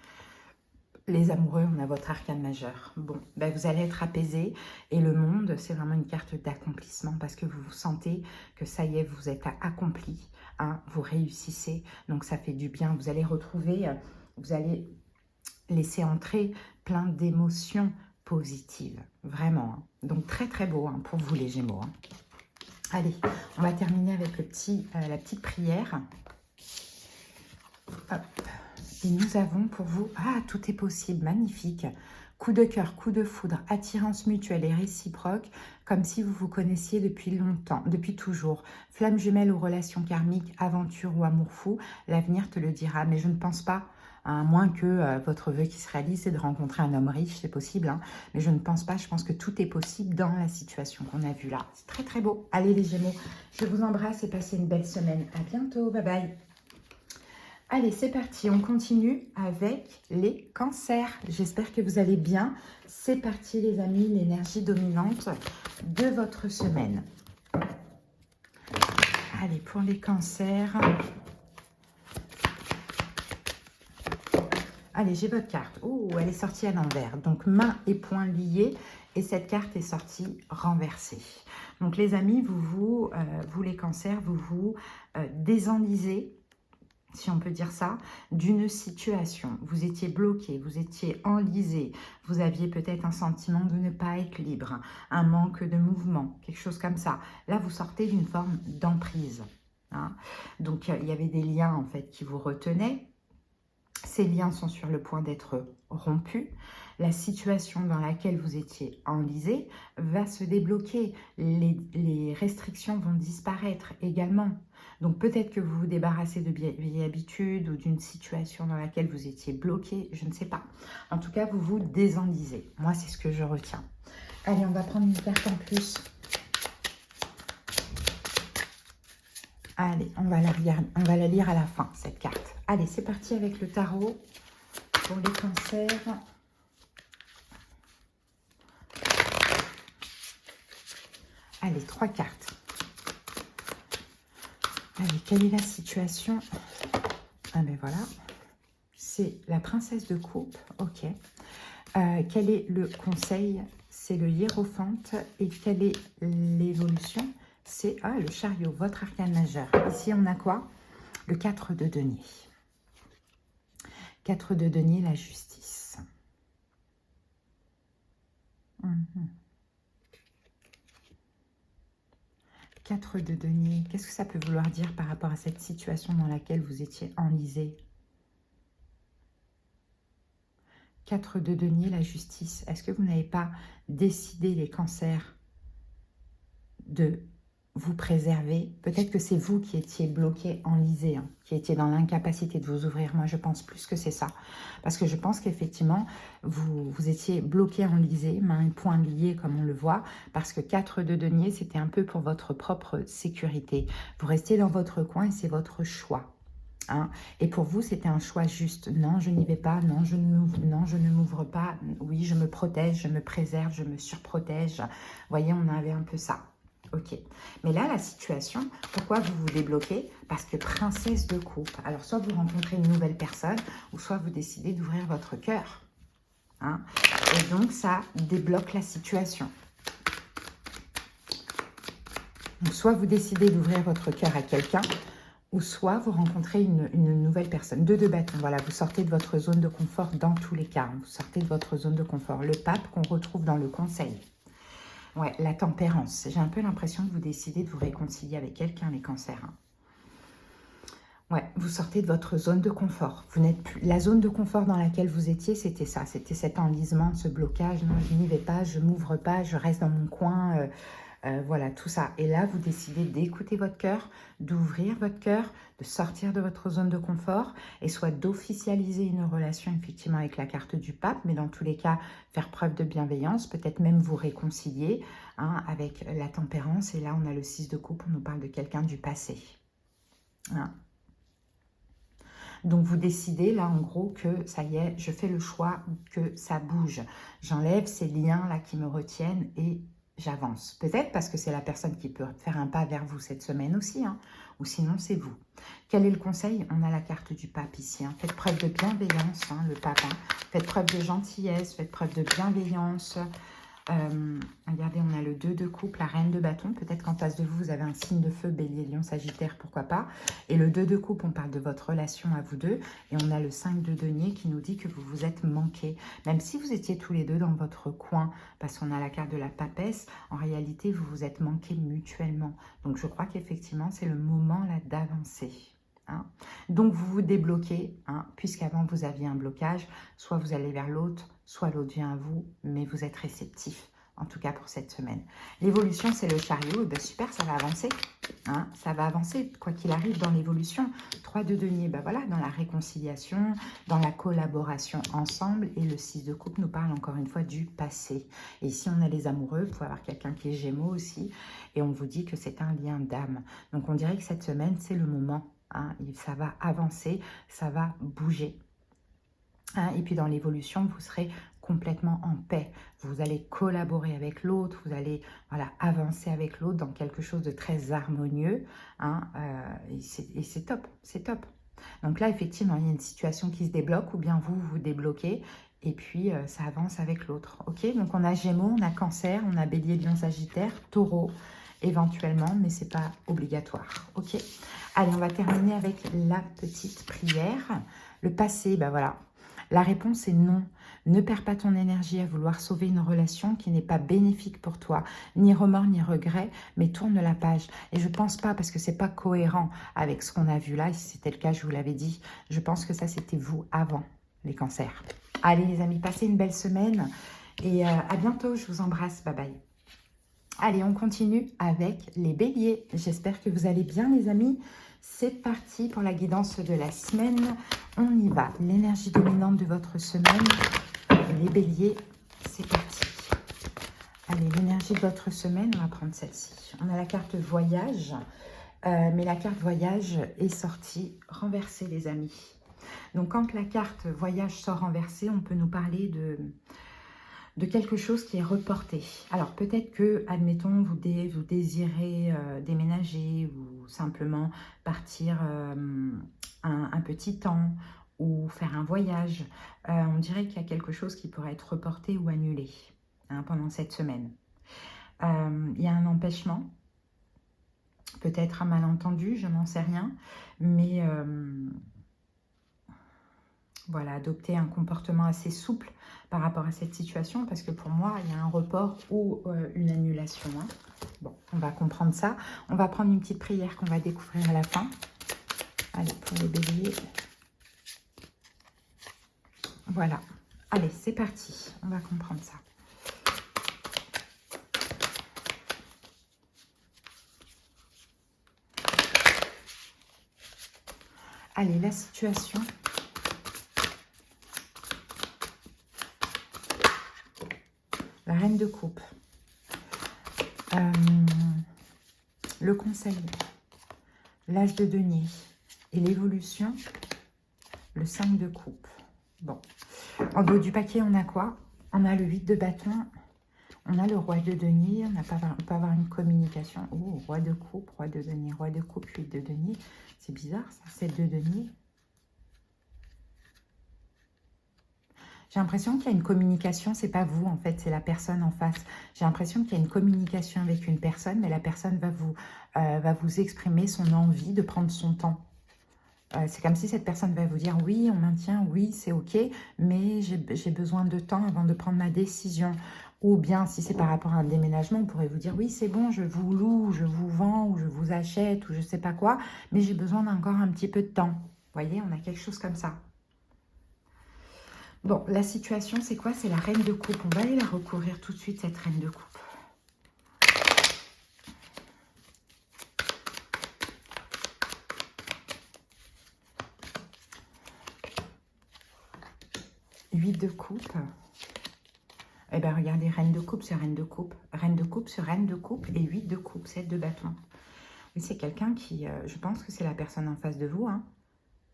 Les amoureux, on a votre arcane majeur. Bon, vous allez être apaisé. Et le monde, c'est vraiment une carte d'accomplissement parce que vous vous sentez que ça y est, vous êtes accompli. Hein, vous réussissez. Donc, ça fait du bien. Vous allez retrouver, vous allez laisser entrer plein d'émotions positives. Vraiment. Hein. Donc, très, très beau hein, pour vous, les Gémeaux. Hein. Allez, on va terminer avec la petite prière. Hop. Et nous avons pour vous, tout est possible, magnifique. Coup de cœur, coup de foudre, attirance mutuelle et réciproque, comme si vous vous connaissiez depuis longtemps, depuis toujours. Flamme jumelle ou relation karmique, aventure ou amour fou, l'avenir te le dira. Mais je ne pense pas, à moins que votre vœu qui se réalise, c'est de rencontrer un homme riche, c'est possible. Hein, mais je ne pense pas, je pense que tout est possible dans la situation qu'on a vue là. C'est très très beau. Allez les Gémeaux, je vous embrasse et passez une belle semaine. À bientôt, bye bye. Allez, c'est parti, on continue avec les cancers. J'espère que vous allez bien. C'est parti les amis, l'énergie dominante de votre semaine. Allez, pour les cancers. Allez, j'ai votre carte. Oh, elle est sortie à l'envers. Donc, main et poing liés. Et cette carte est sortie renversée. Donc, les amis, vous les cancers, vous désenlisez, si on peut dire ça, d'une situation. Vous étiez bloqué, vous étiez enlisé, vous aviez peut-être un sentiment de ne pas être libre, un manque de mouvement, quelque chose comme ça. Là, vous sortez d'une forme d'emprise. Hein. Donc, il y avait des liens, en fait, qui vous retenaient. Ces liens sont sur le point d'être rompus. La situation dans laquelle vous étiez enlisé va se débloquer. Les restrictions vont disparaître également. Donc peut-être que vous vous débarrassez de vieilles habitudes ou d'une situation dans laquelle vous étiez bloqué, je ne sais pas. En tout cas, vous vous désenlisez. Moi, c'est ce que je retiens. Allez, on va prendre une carte en plus. Allez, on va la lire à la fin, cette carte. Allez, c'est parti avec le tarot pour les cancers. Allez, 3 cartes. Allez, quelle est la situation? Ah ben voilà, c'est la princesse de coupe, ok. Quel est le conseil? C'est le hiérophante. Et quelle est l'évolution? C'est le chariot, votre arcane majeur. Ici, on a quoi? Le 4 de denier. 4 de denier, la justice. 4 de denier, qu'est-ce que ça peut vouloir dire par rapport à cette situation dans laquelle vous étiez enlisé? 4 de denier, la justice. Est-ce que vous n'avez pas décidé, les cancers, de vous préserver? Peut-être que c'est vous qui étiez bloqué, enlisé, hein, qui étiez dans l'incapacité de vous ouvrir. Moi, je pense plus que c'est ça. Parce que je pense qu'effectivement, vous étiez bloqué, enlisé, mains et poings liés, comme on le voit. Parce que 4 de denier, c'était un peu pour votre propre sécurité. Vous restiez dans votre coin et c'est votre choix. Hein. Et pour vous, c'était un choix juste. Non, je n'y vais pas. Non, je ne m'ouvre pas. Oui, je me protège, je me préserve, je me surprotège. Vous voyez, on avait un peu ça. Ok, mais là, la situation, pourquoi vous vous débloquez? Parce que princesse de coupe. Alors, soit vous rencontrez une nouvelle personne, ou soit vous décidez d'ouvrir votre cœur. Hein? Et donc, ça débloque la situation. Donc, soit vous décidez d'ouvrir votre cœur à quelqu'un, ou soit vous rencontrez une nouvelle personne. Deux de bâton, voilà, vous sortez de votre zone de confort dans tous les cas. Hein. Vous sortez de votre zone de confort. Le pape qu'on retrouve dans le conseil. Ouais, la tempérance. J'ai un peu l'impression que vous décidez de vous réconcilier avec quelqu'un, les cancers. Hein. Ouais, vous sortez de votre zone de confort. Vous n'êtes plus... La zone de confort dans laquelle vous étiez, c'était ça. C'était cet enlisement, ce blocage. Non, je n'y vais pas, je m'ouvre pas, je reste dans mon coin. Voilà, tout ça. Et là, vous décidez d'écouter votre cœur, d'ouvrir votre cœur, de sortir de votre zone de confort et soit d'officialiser une relation effectivement avec la carte du pape, mais dans tous les cas, faire preuve de bienveillance, peut-être même vous réconcilier hein, avec la tempérance. Et là, on a le 6 de coupe, on nous parle de quelqu'un du passé. Hein. Donc, vous décidez là, en gros, que ça y est, je fais le choix que ça bouge. J'enlève ces liens-là qui me retiennent et j'avance. Peut-être parce que c'est la personne qui peut faire un pas vers vous cette semaine aussi, hein, ou sinon c'est vous. Quel est le conseil? On a la carte du pape ici. Hein. Faites preuve de bienveillance, hein, le pape. Hein. Faites preuve de gentillesse, faites preuve de bienveillance. Regardez, on a le 2 de coupe, la reine de bâton. Peut-être qu'en face de vous, vous avez un signe de feu, bélier, lion, sagittaire, pourquoi pas. Et le 2 de coupe, on parle de votre relation à vous deux. Et on a le 5 de denier qui nous dit que vous vous êtes manqués. Même si vous étiez tous les deux dans votre coin, parce qu'on a la carte de la papesse, en réalité, vous vous êtes manqués mutuellement. Donc, je crois qu'effectivement, c'est le moment là d'avancer. Hein. Donc, vous vous débloquez, hein, puisqu'avant, vous aviez un blocage. Soit vous allez vers l'autre, soit l'autre vient à vous, mais vous êtes réceptif, en tout cas pour cette semaine. L'évolution, c'est le chariot. Et bien, super, ça va avancer. Hein, ça va avancer, quoi qu'il arrive dans l'évolution. 3 de denier, ben voilà, dans la réconciliation, dans la collaboration ensemble. Et le 6 de coupe nous parle encore une fois du passé. Et ici, on a les amoureux. Vous pouvez avoir quelqu'un qui est Gémeaux aussi. Et on vous dit que c'est un lien d'âme. Donc, on dirait que cette semaine, c'est le moment. Hein, ça va avancer, ça va bouger. Hein, et puis dans l'évolution, vous serez complètement en paix. Vous allez collaborer avec l'autre, vous allez voilà, avancer avec l'autre dans quelque chose de très harmonieux. Hein, et c'est top, c'est top. Donc là, effectivement, il y a une situation qui se débloque ou bien vous vous débloquez. Et puis, ça avance avec l'autre. Ok, donc on a Gémeaux, on a Cancer, on a Bélier, Lion, Sagittaire, Taureau, éventuellement, mais ce n'est pas obligatoire. Ok, allez, on va terminer avec la petite prière. Le passé, ben voilà. La réponse est non. Ne perds pas ton énergie à vouloir sauver une relation qui n'est pas bénéfique pour toi. Ni remords, ni regrets, mais tourne la page. Et je ne pense pas, parce que ce n'est pas cohérent avec ce qu'on a vu là. Et si c'était le cas, je vous l'avais dit. Je pense que ça, c'était vous avant, les cancers. Allez, les amis, passez une belle semaine. Et à bientôt, je vous embrasse. Bye bye. Allez, on continue avec les béliers. J'espère que vous allez bien, les amis. C'est parti pour la guidance de la semaine. On y va. L'énergie dominante de votre semaine. Les béliers, c'est parti. Allez, l'énergie de votre semaine, on va prendre celle-ci. On a la carte voyage. Mais la carte voyage est sortie renversée, les amis. Donc, quand la carte voyage sort renversée, on peut nous parler de quelque chose qui est reporté. Alors peut-être que, admettons, vous désirez déménager ou simplement partir un petit temps ou faire un voyage. On dirait qu'il y a quelque chose qui pourrait être reporté ou annulé hein, pendant cette semaine. Il y a un empêchement, peut-être un malentendu, je n'en sais rien, mais voilà, adopter un comportement assez souple par rapport à cette situation, parce que pour moi, il y a un report ou une annulation. Hein. Bon, on va comprendre ça. On va prendre une petite prière qu'on va découvrir à la fin. Allez, pour les béliers. Voilà. Allez, c'est parti. On va comprendre ça. Allez, la situation... La reine de coupe, le conseil, l'âge de denier et l'évolution, le 5 de coupe. Bon, en dos du paquet, on a quoi? On a le 8 de bâton, on a le roi de denier, on peut avoir une communication. Oh, roi de coupe, roi de denier, roi de coupe, 8 de denier. C'est bizarre ça, 7 de denier. J'ai l'impression qu'il y a une communication, c'est pas vous en fait, c'est la personne en face. J'ai l'impression qu'il y a une communication avec une personne, mais la personne va vous exprimer son envie de prendre son temps. C'est comme si cette personne va vous dire oui, on maintient, oui, c'est ok, mais j'ai besoin de temps avant de prendre ma décision. Ou bien, si c'est par rapport à un déménagement, on pourrait vous dire oui, c'est bon, je vous loue, je vous vends, ou je vous achète, ou je sais pas quoi, mais j'ai besoin d'encore un petit peu de temps. Vous voyez, on a quelque chose comme ça. Bon, la situation, c'est quoi? C'est la reine de coupe. On va aller la recouvrir tout de suite, cette reine de coupe. Huit de coupe. Eh bien, regardez, reine de coupe sur reine de coupe. Reine de coupe sur reine de coupe et 8 de coupe, 7 de bâton. Oui, c'est quelqu'un qui... je pense que c'est la personne en face de vous. Hein.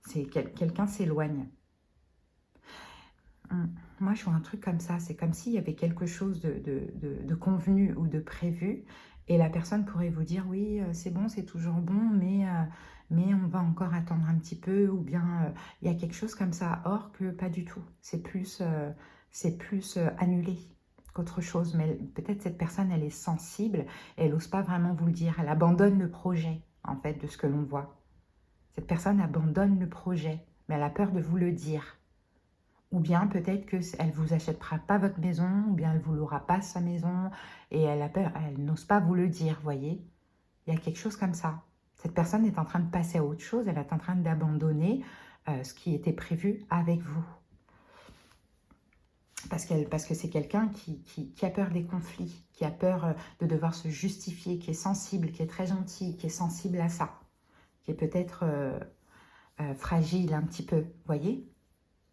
C'est quelqu'un s'éloigne. Moi, je vois un truc comme ça. C'est comme s'il y avait quelque chose de convenu ou de prévu. Et la personne pourrait vous dire, oui, c'est bon, c'est toujours bon, mais on va encore attendre un petit peu. Ou bien, il y a quelque chose comme ça. Or que pas du tout. C'est plus annulé qu'autre chose. Mais peut-être cette personne, elle est sensible. Et elle n'ose pas vraiment vous le dire. Elle abandonne le projet, en fait, de ce que l'on voit. Cette personne abandonne le projet. Mais elle a peur de vous le dire. Ou bien peut-être qu'elle ne vous achètera pas votre maison, ou bien elle ne vous louera pas sa maison, et elle a peur, elle n'ose pas vous le dire, voyez. Il y a quelque chose comme ça. Cette personne est en train de passer à autre chose, elle est en train d'abandonner ce qui était prévu avec vous. Parce que c'est quelqu'un qui a peur des conflits, qui a peur de devoir se justifier, qui est sensible, qui est très gentil, qui est sensible à ça, qui est peut-être fragile un petit peu, voyez.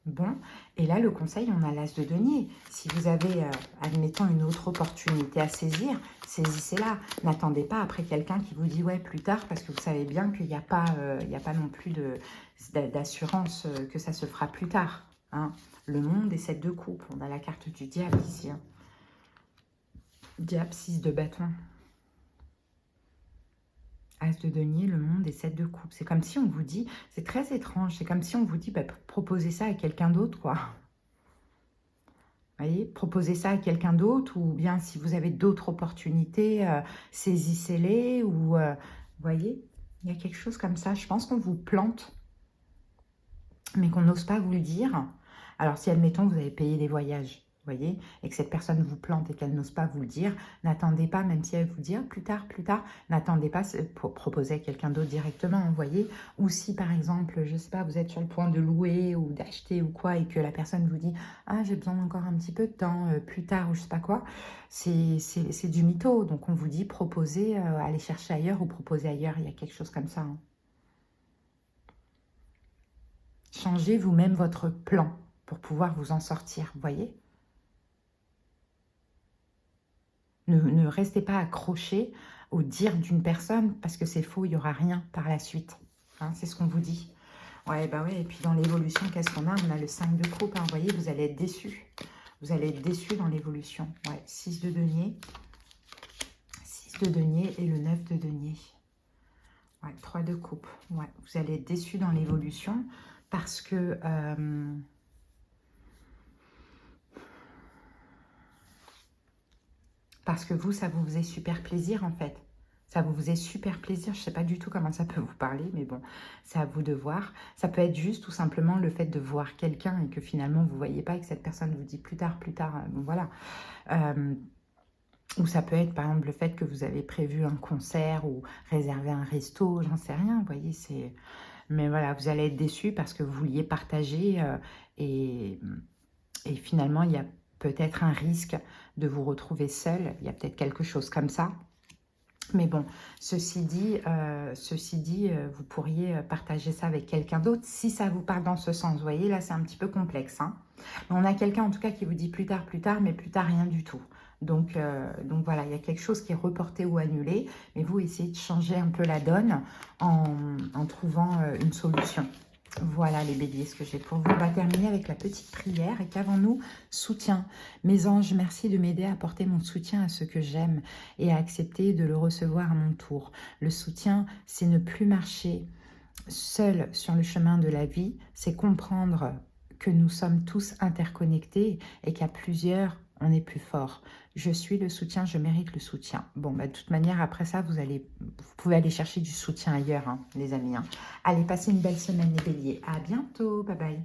Bon, et là, le conseil, on a l'as de denier. Si vous avez, admettons, une autre opportunité à saisir, saisissez-la. N'attendez pas après quelqu'un qui vous dit « ouais, plus tard », parce que vous savez bien qu'il n'y a pas non plus d'assurance que ça se fera plus tard. Hein. Le monde est 7 de coupe. On a la carte du diable ici. Hein. Diable, 6 de bâton. As de denier, le monde et 7 de coupe. C'est comme si on vous dit, c'est très étrange, c'est comme si on vous dit, bah, proposez ça à quelqu'un d'autre, quoi. Vous voyez, proposez ça à quelqu'un d'autre, ou bien si vous avez d'autres opportunités, saisissez-les, ou, vous voyez, il y a quelque chose comme ça. Je pense qu'on vous plante, mais qu'on n'ose pas vous le dire. Alors, si, admettons, vous avez payé des voyages, vous voyez, et que cette personne vous plante et qu'elle n'ose pas vous le dire, n'attendez pas, même si elle vous dit plus tard, n'attendez pas pour proposer à quelqu'un d'autre directement, vous voyez. Ou si, par exemple, je ne sais pas, vous êtes sur le point de louer ou d'acheter ou quoi, et que la personne vous dit « Ah, j'ai besoin encore un petit peu de temps, plus tard » ou je ne sais pas quoi, c'est du mytho. Donc, on vous dit proposez, allez chercher ailleurs ou proposez ailleurs, il y a quelque chose comme ça. Hein. Changez vous-même votre plan pour pouvoir vous en sortir, vous voyez. Ne restez pas accroché au dire d'une personne parce que c'est faux, il n'y aura rien par la suite. Hein, c'est ce qu'on vous dit. Ouais, bah ouais, et puis dans l'évolution, qu'est-ce qu'on a? On a le 5 de coupe, hein, vous voyez, vous allez être déçus. Vous allez être déçus dans l'évolution. Ouais, 6 de denier. 6 de denier et le 9 de denier. Ouais, 3 de coupe. Ouais, vous allez être déçus dans l'évolution parce que... Parce que vous, ça vous faisait super plaisir, en fait. Ça vous faisait super plaisir. Je ne sais pas du tout comment ça peut vous parler, mais bon, c'est à vous de voir. Ça peut être juste tout simplement le fait de voir quelqu'un et que finalement, vous ne voyez pas et que cette personne vous dit plus tard, bon, voilà. Ou ça peut être, par exemple, le fait que vous avez prévu un concert ou réservé un resto, j'en sais rien, vous voyez, c'est... Mais voilà, vous allez être déçus parce que vous vouliez partager et finalement, il y a peut-être un risque de vous retrouver seul. Il y a peut-être quelque chose comme ça. Mais bon, ceci dit, vous pourriez partager ça avec quelqu'un d'autre si ça vous parle dans ce sens. Vous voyez, là, c'est un petit peu complexe. Hein. Mais on a quelqu'un, en tout cas, qui vous dit plus tard, mais plus tard, rien du tout. Donc voilà, il y a quelque chose qui est reporté ou annulé. Mais vous, essayez de changer un peu la donne en trouvant une solution. Voilà les béliers, ce que j'ai pour vous. On va terminer avec la petite prière. Et qu'avons-nous? Soutien. Mes anges, merci de m'aider à apporter mon soutien à ce que j'aime et à accepter de le recevoir à mon tour. Le soutien, c'est ne plus marcher seul sur le chemin de la vie. C'est comprendre que nous sommes tous interconnectés et qu'à plusieurs, on est plus fort. Je suis le soutien, je mérite le soutien. Bon, bah, de toute manière, après ça, vous pouvez aller chercher du soutien ailleurs, hein, les amis. Hein. Allez, passez une belle semaine, les béliers. À bientôt. Bye bye.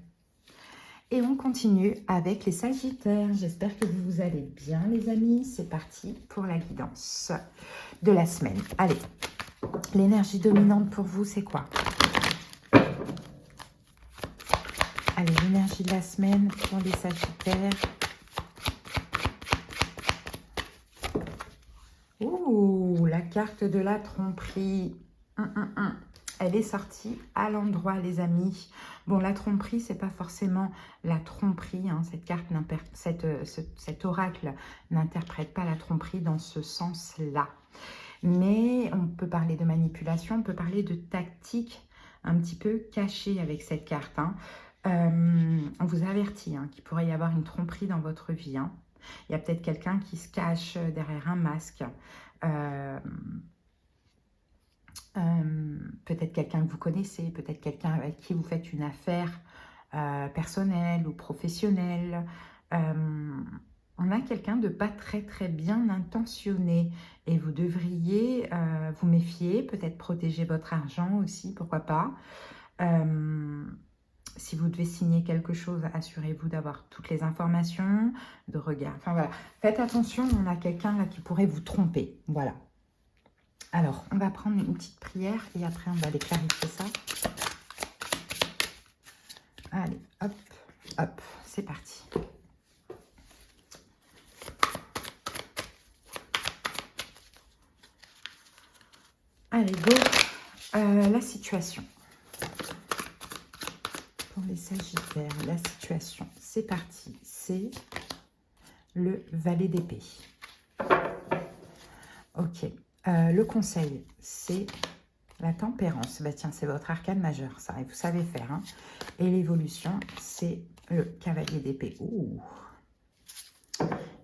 Et on continue avec les sagittaires. J'espère que vous allez bien, les amis. C'est parti pour la guidance de la semaine. Allez, l'énergie dominante pour vous, c'est quoi? Allez, l'énergie de la semaine pour les sagittaires. Ouh, la carte de la tromperie. Elle est sortie à l'endroit, les amis. Bon, la tromperie, c'est pas forcément la tromperie. Hein. Cette carte, cet oracle n'interprète pas la tromperie dans ce sens-là. Mais on peut parler de manipulation, on peut parler de tactique un petit peu cachée avec cette carte. Hein. On vous avertit hein, qu'il pourrait y avoir une tromperie dans votre vie. Hein. Il y a peut-être quelqu'un qui se cache derrière un masque. Peut-être quelqu'un que vous connaissez, peut-être quelqu'un avec qui vous faites une affaire personnelle ou professionnelle. On a quelqu'un de pas très bien intentionné et vous devriez vous méfier, peut-être protéger votre argent aussi, pourquoi pas. Si vous devez signer quelque chose, assurez-vous d'avoir toutes les informations, de regard. Enfin voilà, faites attention, on a quelqu'un là qui pourrait vous tromper. Voilà. Alors, on va prendre une petite prière et après on va aller clarifier ça. Allez, hop, hop, c'est parti. Allez, go. La situation. Pour les sagittaires, la situation, c'est parti. C'est le valet d'épée. Ok. Le conseil, c'est la tempérance. Bah tiens, c'est votre arcane majeur, ça, et vous savez faire. Hein. Et l'évolution, c'est le cavalier d'épée. Ouh.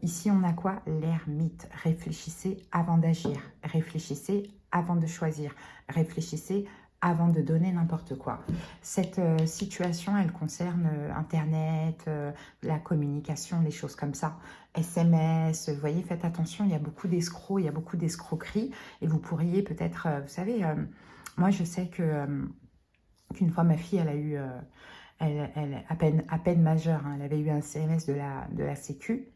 Ici, on a quoi? L'ermite. Réfléchissez avant d'agir. Réfléchissez avant de choisir. Réfléchissez avant de donner n'importe quoi. Cette situation, elle concerne Internet, la communication, les choses comme ça. SMS, vous voyez, faites attention, il y a beaucoup d'escrocs, il y a beaucoup d'escroqueries. Et vous pourriez peut-être, vous savez, moi je sais que qu'une fois ma fille, elle a eu, elle à peine majeure, hein, elle avait eu un SMS de la Sécu,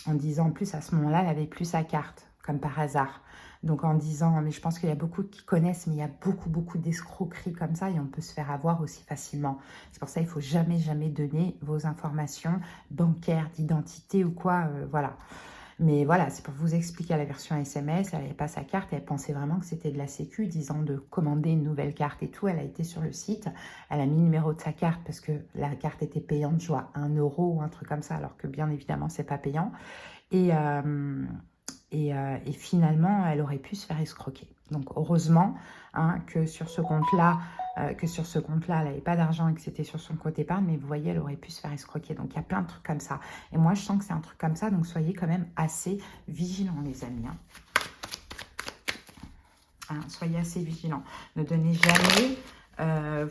en disant, en plus à ce moment-là, elle avait plus sa carte, comme par hasard. Donc en disant, mais je pense qu'il y a beaucoup qui connaissent, mais il y a beaucoup d'escroqueries comme ça et on peut se faire avoir aussi facilement. C'est pour ça qu'il ne faut jamais donner vos informations bancaires, d'identité ou quoi, voilà. Mais voilà, c'est pour vous expliquer à la version SMS, elle n'avait pas sa carte, elle pensait vraiment que c'était de la Sécu, disant de commander une nouvelle carte et tout. Elle a été sur le site, elle a mis le numéro de sa carte parce que la carte était payante, je vois 1 € ou un truc comme ça, alors que bien évidemment, c'est pas payant. Et finalement, elle aurait pu se faire escroquer. Donc, heureusement hein, que sur ce compte-là, elle n'avait pas d'argent et que c'était sur son compte épargne, mais vous voyez, elle aurait pu se faire escroquer. Donc, il y a plein de trucs comme ça. Et moi, je sens que c'est un truc comme ça, donc soyez quand même assez vigilants, les amis. Soyez assez vigilants. Ne donnez jamais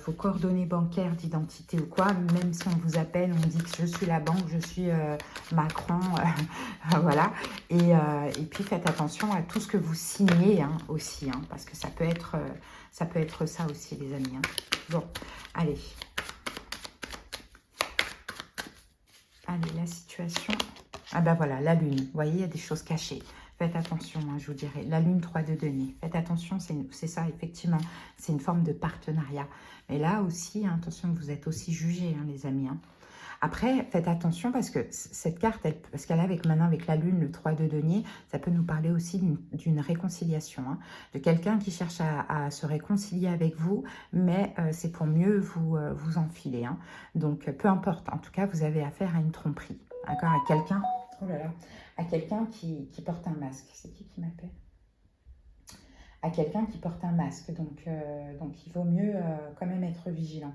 vos coordonnées bancaires d'identité ou quoi, même si on vous appelle, on dit que je suis la banque, je suis Macron, voilà. Et puis faites attention à tout ce que vous signez hein, aussi, hein, parce que ça peut être ça aussi, les amis. Hein. Bon, allez. Allez, la situation. Ah ben voilà, la lune. Vous voyez, il y a des choses cachées. Faites attention, hein, je vous dirais. La lune 3 de denier. Faites attention, c'est ça, effectivement. C'est une forme de partenariat. Mais là aussi, hein, attention, vous êtes aussi jugés, hein, les amis. Hein. Après, faites attention parce que cette carte, parce qu'elle est maintenant avec la lune, le 3 de denier, ça peut nous parler aussi d'une réconciliation. Hein, de quelqu'un qui cherche à se réconcilier avec vous, mais c'est pour mieux vous enfiler. Hein. Donc, peu importe. En tout cas, vous avez affaire à une tromperie. D'accord, à quelqu'un... Oh là là, à quelqu'un qui porte un masque. C'est qui m'appelle? À quelqu'un qui porte un masque. Donc il vaut mieux quand même être vigilant.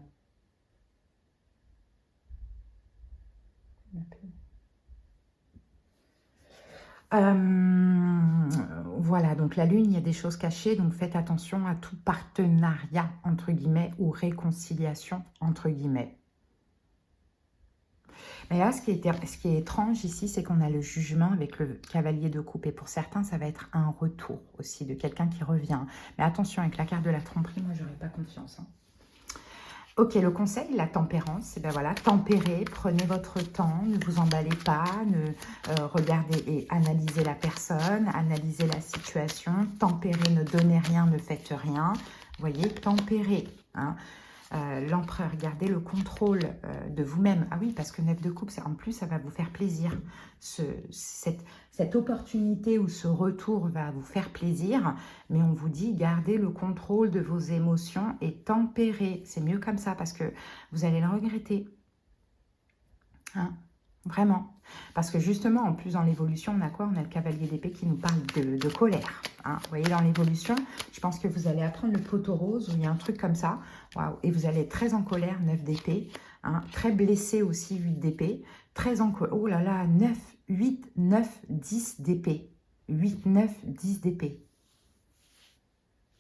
Voilà, donc la lune, il y a des choses cachées. Donc faites attention à tout partenariat, entre guillemets, ou réconciliation, entre guillemets. Et là, ce qui est étrange ici, c'est qu'on a le jugement avec le cavalier de coupe. Et pour certains, ça va être un retour aussi de quelqu'un qui revient. Mais attention, avec la carte de la tromperie, moi, j'aurais pas confiance. Hein. Ok, le conseil, la tempérance, ben voilà, tempérez, prenez votre temps, ne vous emballez pas, regardez et analysez la personne, analysez la situation, tempérez, ne donnez rien, ne faites rien. Vous voyez, tempérez. Hein. L'empereur, gardez le contrôle de vous-même. Ah oui, parce que 9 de coupe, en plus, ça va vous faire plaisir. Cette opportunité ou ce retour va vous faire plaisir, mais on vous dit, gardez le contrôle de vos émotions et tempérez. C'est mieux comme ça parce que vous allez le regretter. Hein? Vraiment. Parce que justement, en plus, dans l'évolution, on a quoi? On a le cavalier d'épée qui nous parle de colère. Hein. Vous voyez, dans l'évolution, je pense que vous allez apprendre le poteau rose, où il y a un truc comme ça. Waouh. Et vous allez être très en colère, 9 d'épée. Hein. Très blessé aussi, 8 d'épée. Très en colère. Oh là là, 9, 8, 9, 10 d'épée. 8, 9, 10 d'épée.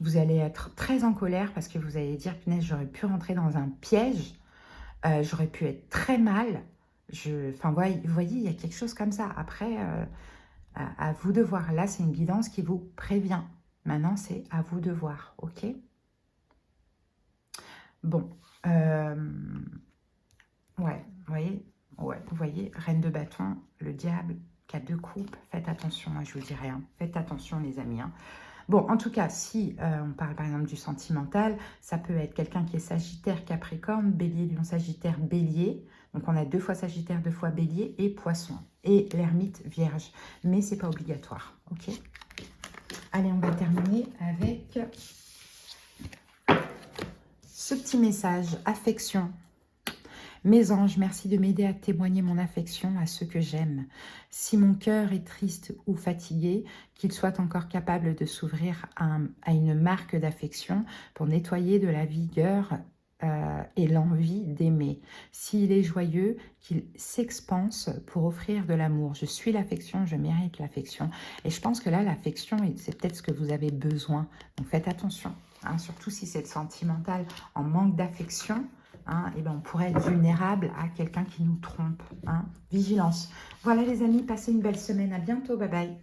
Vous allez être très en colère parce que vous allez dire, punaise, j'aurais pu rentrer dans un piège. J'aurais pu être très mal. Enfin, vous voyez, il y a quelque chose comme ça. Après, à vous de voir. Là, c'est une guidance qui vous prévient. Maintenant, c'est à vous de voir. OK? Bon. Ouais, vous voyez, reine de bâton, le diable, 4 de coupe. Faites attention, moi, je vous dis rien. Faites attention, les amis. Hein. Bon, en tout cas, si on parle par exemple du sentimental, ça peut être quelqu'un qui est Sagittaire, Capricorne, Bélier, Lion, Sagittaire, Bélier. Donc, on a 2 fois Sagittaire, 2 fois Bélier et Poisson. Et l'ermite Vierge. Mais ce n'est pas obligatoire. OK? Allez, on va terminer avec ce petit message. Affection. Mes anges, merci de m'aider à témoigner mon affection à ceux que j'aime. Si mon cœur est triste ou fatigué, qu'il soit encore capable de s'ouvrir à une marque d'affection pour nettoyer de la vigueur et l'envie d'aimer. S'il est joyeux, qu'il s'expanse pour offrir de l'amour. Je suis l'affection, je mérite l'affection. Et je pense que là, l'affection, c'est peut-être ce que vous avez besoin. Donc faites attention, hein, surtout si c'est sentimental, en manque d'affection. Hein, et ben on pourrait être vulnérable à quelqu'un qui nous trompe. Hein. Vigilance. Voilà les amis, passez une belle semaine. À bientôt. Bye bye.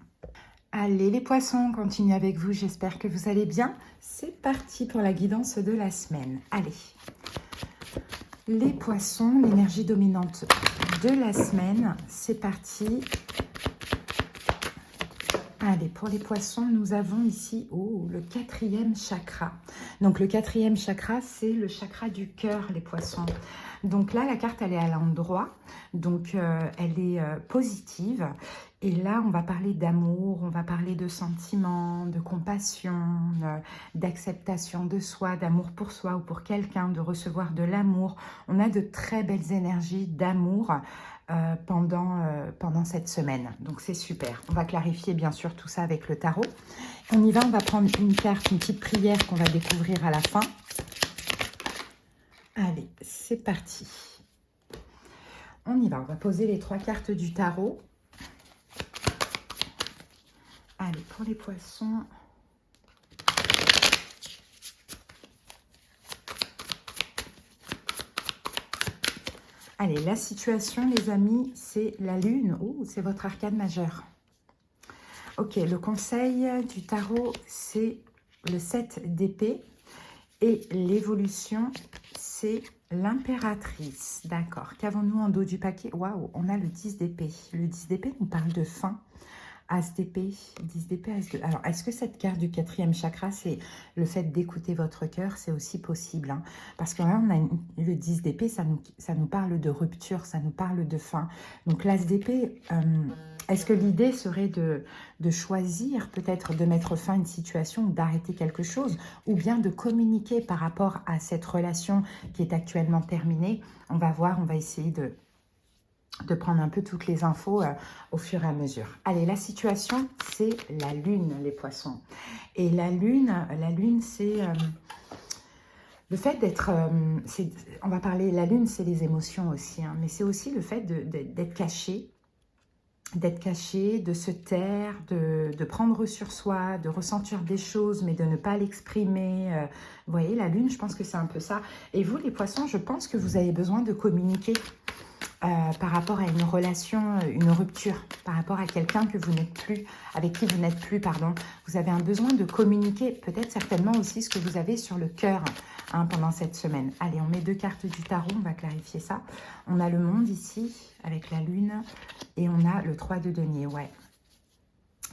Allez les poissons, on continue avec vous. J'espère que vous allez bien. C'est parti pour la guidance de la semaine. Allez. Les poissons, l'énergie dominante de la semaine. C'est parti. Allez, pour les poissons, nous avons ici le 4e chakra. Donc, le 4e chakra, c'est le chakra du cœur, les poissons. Donc là, la carte, elle est à l'endroit. Donc, elle est positive. Et là, on va parler d'amour, on va parler de sentiments, de compassion, d'acceptation de soi, d'amour pour soi ou pour quelqu'un, de recevoir de l'amour. On a de très belles énergies d'amour pendant cette semaine. Donc, c'est super. On va clarifier, bien sûr, tout ça avec le tarot. On y va, on va prendre une carte, une petite prière qu'on va découvrir à la fin. Allez, c'est parti. On y va, on va poser les 3 cartes du tarot. Allez, pour les poissons. Allez, la situation, les amis, c'est la lune. Oh, c'est votre arcane majeur. Ok, le conseil du tarot, c'est le 7 d'épée. Et l'évolution, c'est l'impératrice. D'accord. Qu'avons-nous en dos du paquet? Waouh, on a le 10 d'épée. Le 10 d'épée nous parle de fin. As d'épée, 10 d'épée, as de... Alors, est-ce que cette carte du 4e chakra, c'est le fait d'écouter votre cœur? C'est aussi possible. Hein, parce que là, on a le 10 d'épée, ça nous parle de rupture, ça nous parle de fin. Donc, l'as d'épée, est-ce que l'idée serait de choisir, peut-être de mettre fin à une situation ou d'arrêter quelque chose, ou bien de communiquer par rapport à cette relation qui est actuellement terminée? On va voir, on va essayer de prendre un peu toutes les infos au fur et à mesure. Allez, la situation, c'est la lune, les poissons. Et la lune, c'est le fait d'être... on va parler, la lune, c'est les émotions aussi, hein, mais c'est aussi le fait d'être caché, de se taire, de prendre sur soi, de ressentir des choses, mais de ne pas l'exprimer. Vous voyez, la lune, je pense que c'est un peu ça. Et vous, les poissons, je pense que vous avez besoin de communiquer. par rapport à une relation, une rupture, par rapport à quelqu'un que vous n'êtes plus, avec qui vous n'êtes plus, pardon. Vous avez un besoin de communiquer, peut-être certainement aussi ce que vous avez sur le cœur hein, pendant cette semaine. Allez, on met 2 cartes du tarot, on va clarifier ça. On a le monde ici, avec la lune, et on a le 3 de denier, ouais.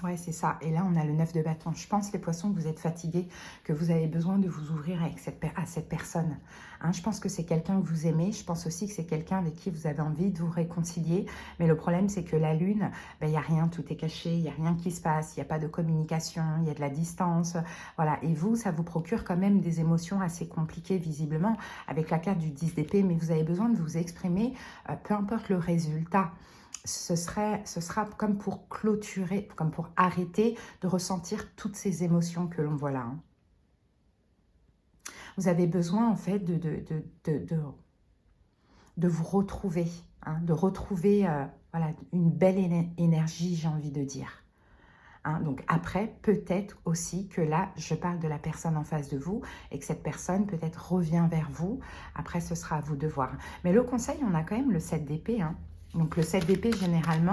Ouais, c'est ça. Et là, on a le 9 de bâton. Je pense, les poissons, que vous êtes fatigués, que vous avez besoin de vous ouvrir avec à cette personne. Hein, je pense que c'est quelqu'un que vous aimez. Je pense aussi que c'est quelqu'un avec qui vous avez envie de vous réconcilier. Mais le problème, c'est que la lune, ben, il n'y a rien, tout est caché, il n'y a rien qui se passe, il n'y a pas de communication, il y a de la distance. Voilà. Et vous, ça vous procure quand même des émotions assez compliquées, visiblement, avec la carte du 10 d'épée. Mais vous avez besoin de vous exprimer, peu importe le résultat. Ce sera comme pour clôturer, comme pour arrêter de ressentir toutes ces émotions que l'on voit là. Hein. Vous avez besoin en fait de vous retrouver, hein, de retrouver voilà, une belle énergie, j'ai envie de dire. Hein, donc après, peut-être aussi que là, je parle de la personne en face de vous et que cette personne peut-être revient vers vous. Après, ce sera à vous de voir. Mais le conseil, on a quand même le 7 d'épée, hein. Donc, le 7 d'épée, généralement,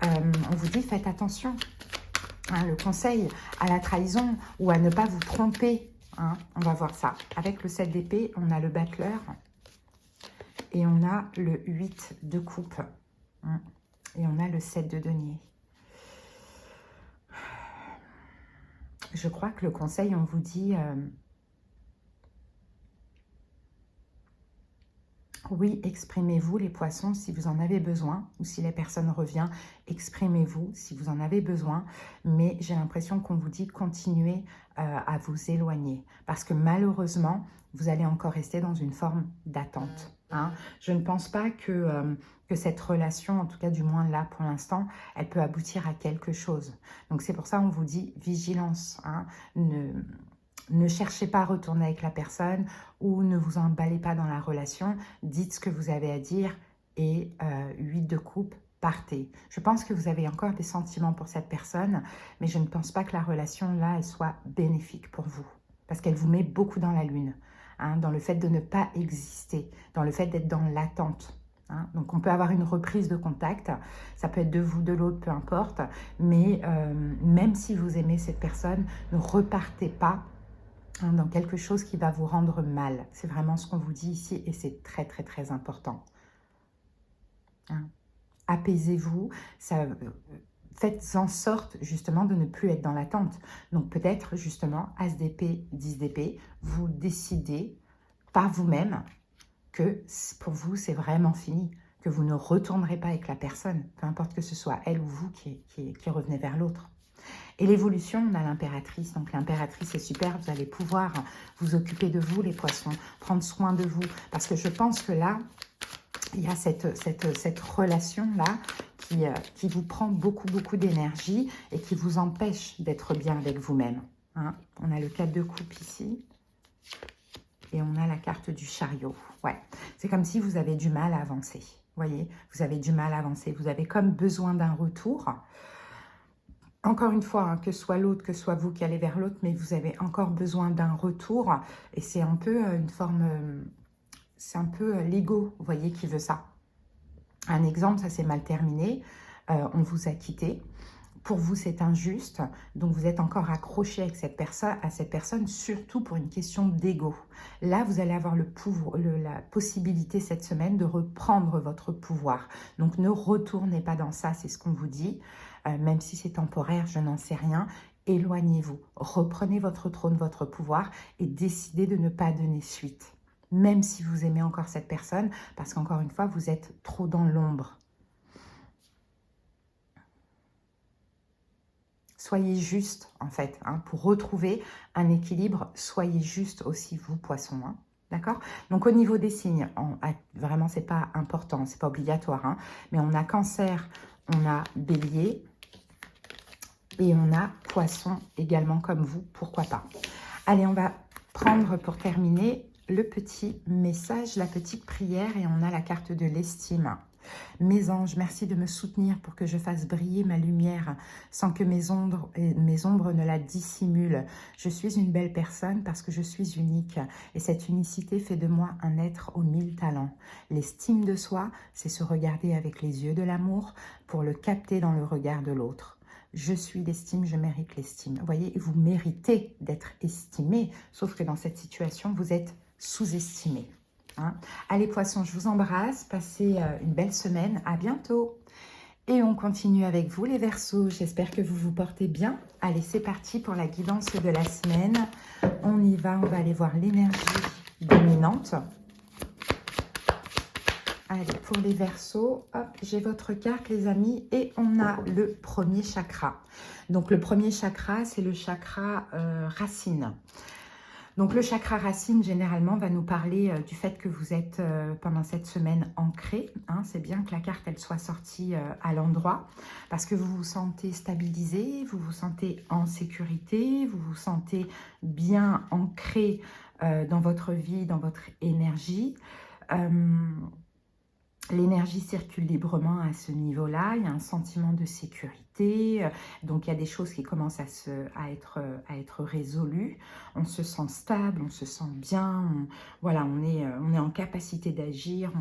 on vous dit, faites attention. Hein, le conseil à la trahison ou à ne pas vous tromper. Hein, on va voir ça. Avec le 7 d'épée, on a le battleur et on a le 8 de coupe. Hein, et on a le 7 de denier. Je crois que le conseil, on vous dit... oui, exprimez-vous les poissons si vous en avez besoin, ou si la personne revient, exprimez-vous si vous en avez besoin, mais j'ai l'impression qu'on vous dit continuez à vous éloigner, parce que malheureusement, vous allez encore rester dans une forme d'attente. Hein. Je ne pense pas que cette relation, en tout cas du moins là pour l'instant, elle peut aboutir à quelque chose. Donc c'est pour ça qu'on vous dit vigilance, hein. Ne cherchez pas à retourner avec la personne ou ne vous emballez pas dans la relation. Dites ce que vous avez à dire et 8 de coupe, partez. Je pense que vous avez encore des sentiments pour cette personne, mais je ne pense pas que la relation là, elle soit bénéfique pour vous. Parce qu'elle vous met beaucoup dans la lune, hein, dans le fait de ne pas exister, dans le fait d'être dans l'attente. Hein. Donc on peut avoir une reprise de contact, ça peut être de vous, de l'autre, peu importe, mais même si vous aimez cette personne, ne repartez pas dans quelque chose qui va vous rendre mal. C'est vraiment ce qu'on vous dit ici et c'est très très très important. Hein. Apaisez-vous, faites en sorte justement de ne plus être dans l'attente. Donc peut-être justement, As d'épée, 10 d'épée, vous décidez par vous-même que pour vous c'est vraiment fini, que vous ne retournerez pas avec la personne, peu importe que ce soit elle ou vous qui revenez vers l'autre. Et l'évolution, on a l'impératrice. Donc l'impératrice, c'est super. Vous allez pouvoir vous occuper de vous, les poissons, prendre soin de vous. Parce que je pense que là, il y a cette relation-là qui vous prend beaucoup, beaucoup d'énergie et qui vous empêche d'être bien avec vous-même. Hein. On a le 4 de coupe ici. Et on a la carte du chariot. Ouais, c'est comme si vous avez du mal à avancer. Vous voyez, vous avez du mal à avancer. Vous avez comme besoin d'un retour. Encore une fois, hein, que soit l'autre, que soit vous qui allez vers l'autre, mais vous avez encore besoin d'un retour. Et c'est un peu une forme... c'est un peu l'ego, vous voyez, qui veut ça. Un exemple, ça s'est mal terminé. On vous a quitté. Pour vous, c'est injuste. Donc, vous êtes encore accroché avec à cette personne, surtout pour une question d'ego. Là, vous allez avoir la possibilité cette semaine de reprendre votre pouvoir. Donc, ne retournez pas dans ça, c'est ce qu'on vous dit. Même si c'est temporaire, je n'en sais rien. Éloignez-vous. Reprenez votre trône, votre pouvoir et décidez de ne pas donner suite. Même si vous aimez encore cette personne, parce qu'encore une fois, vous êtes trop dans l'ombre. Soyez juste, en fait, hein, pour retrouver un équilibre. Soyez juste aussi, vous, poissons. Hein, d'accord? Donc, au niveau des signes, vraiment, c'est pas important, c'est pas obligatoire. Hein, mais on a cancer, on a bélier et on a poisson également comme vous, pourquoi pas. Allez, on va prendre pour terminer le petit message, la petite prière et on a la carte de l'estime. Mes anges, merci de me soutenir pour que je fasse briller ma lumière sans que mes ombres ne la dissimulent. Je suis une belle personne parce que je suis unique et cette unicité fait de moi un être aux 1000 talents. L'estime de soi, c'est se regarder avec les yeux de l'amour pour le capter dans le regard de l'autre. Je suis l'estime, je mérite l'estime. Vous voyez, vous méritez d'être estimé, sauf que dans cette situation, vous êtes sous-estimé. Hein. Allez poissons, je vous embrasse, passez une belle semaine, à bientôt. Et on continue avec vous les Verseaux, j'espère que vous vous portez bien. Allez, c'est parti pour la guidance de la semaine. On y va, on va aller voir l'énergie dominante. Allez, pour les Verseaux, hop, j'ai votre carte les amis et on a le premier chakra. Donc le premier chakra, c'est le chakra racine. Donc le chakra racine, généralement, va nous parler du fait que vous êtes pendant cette semaine ancré. Hein, c'est bien que la carte, elle soit sortie à l'endroit parce que vous vous sentez stabilisé, vous vous sentez en sécurité, vous vous sentez bien ancré dans votre vie, dans votre énergie. L'énergie circule librement à ce niveau-là, il y a un sentiment de sécurité, donc il y a des choses qui commencent à être résolues, on se sent stable, on se sent bien, voilà, on est en capacité d'agir,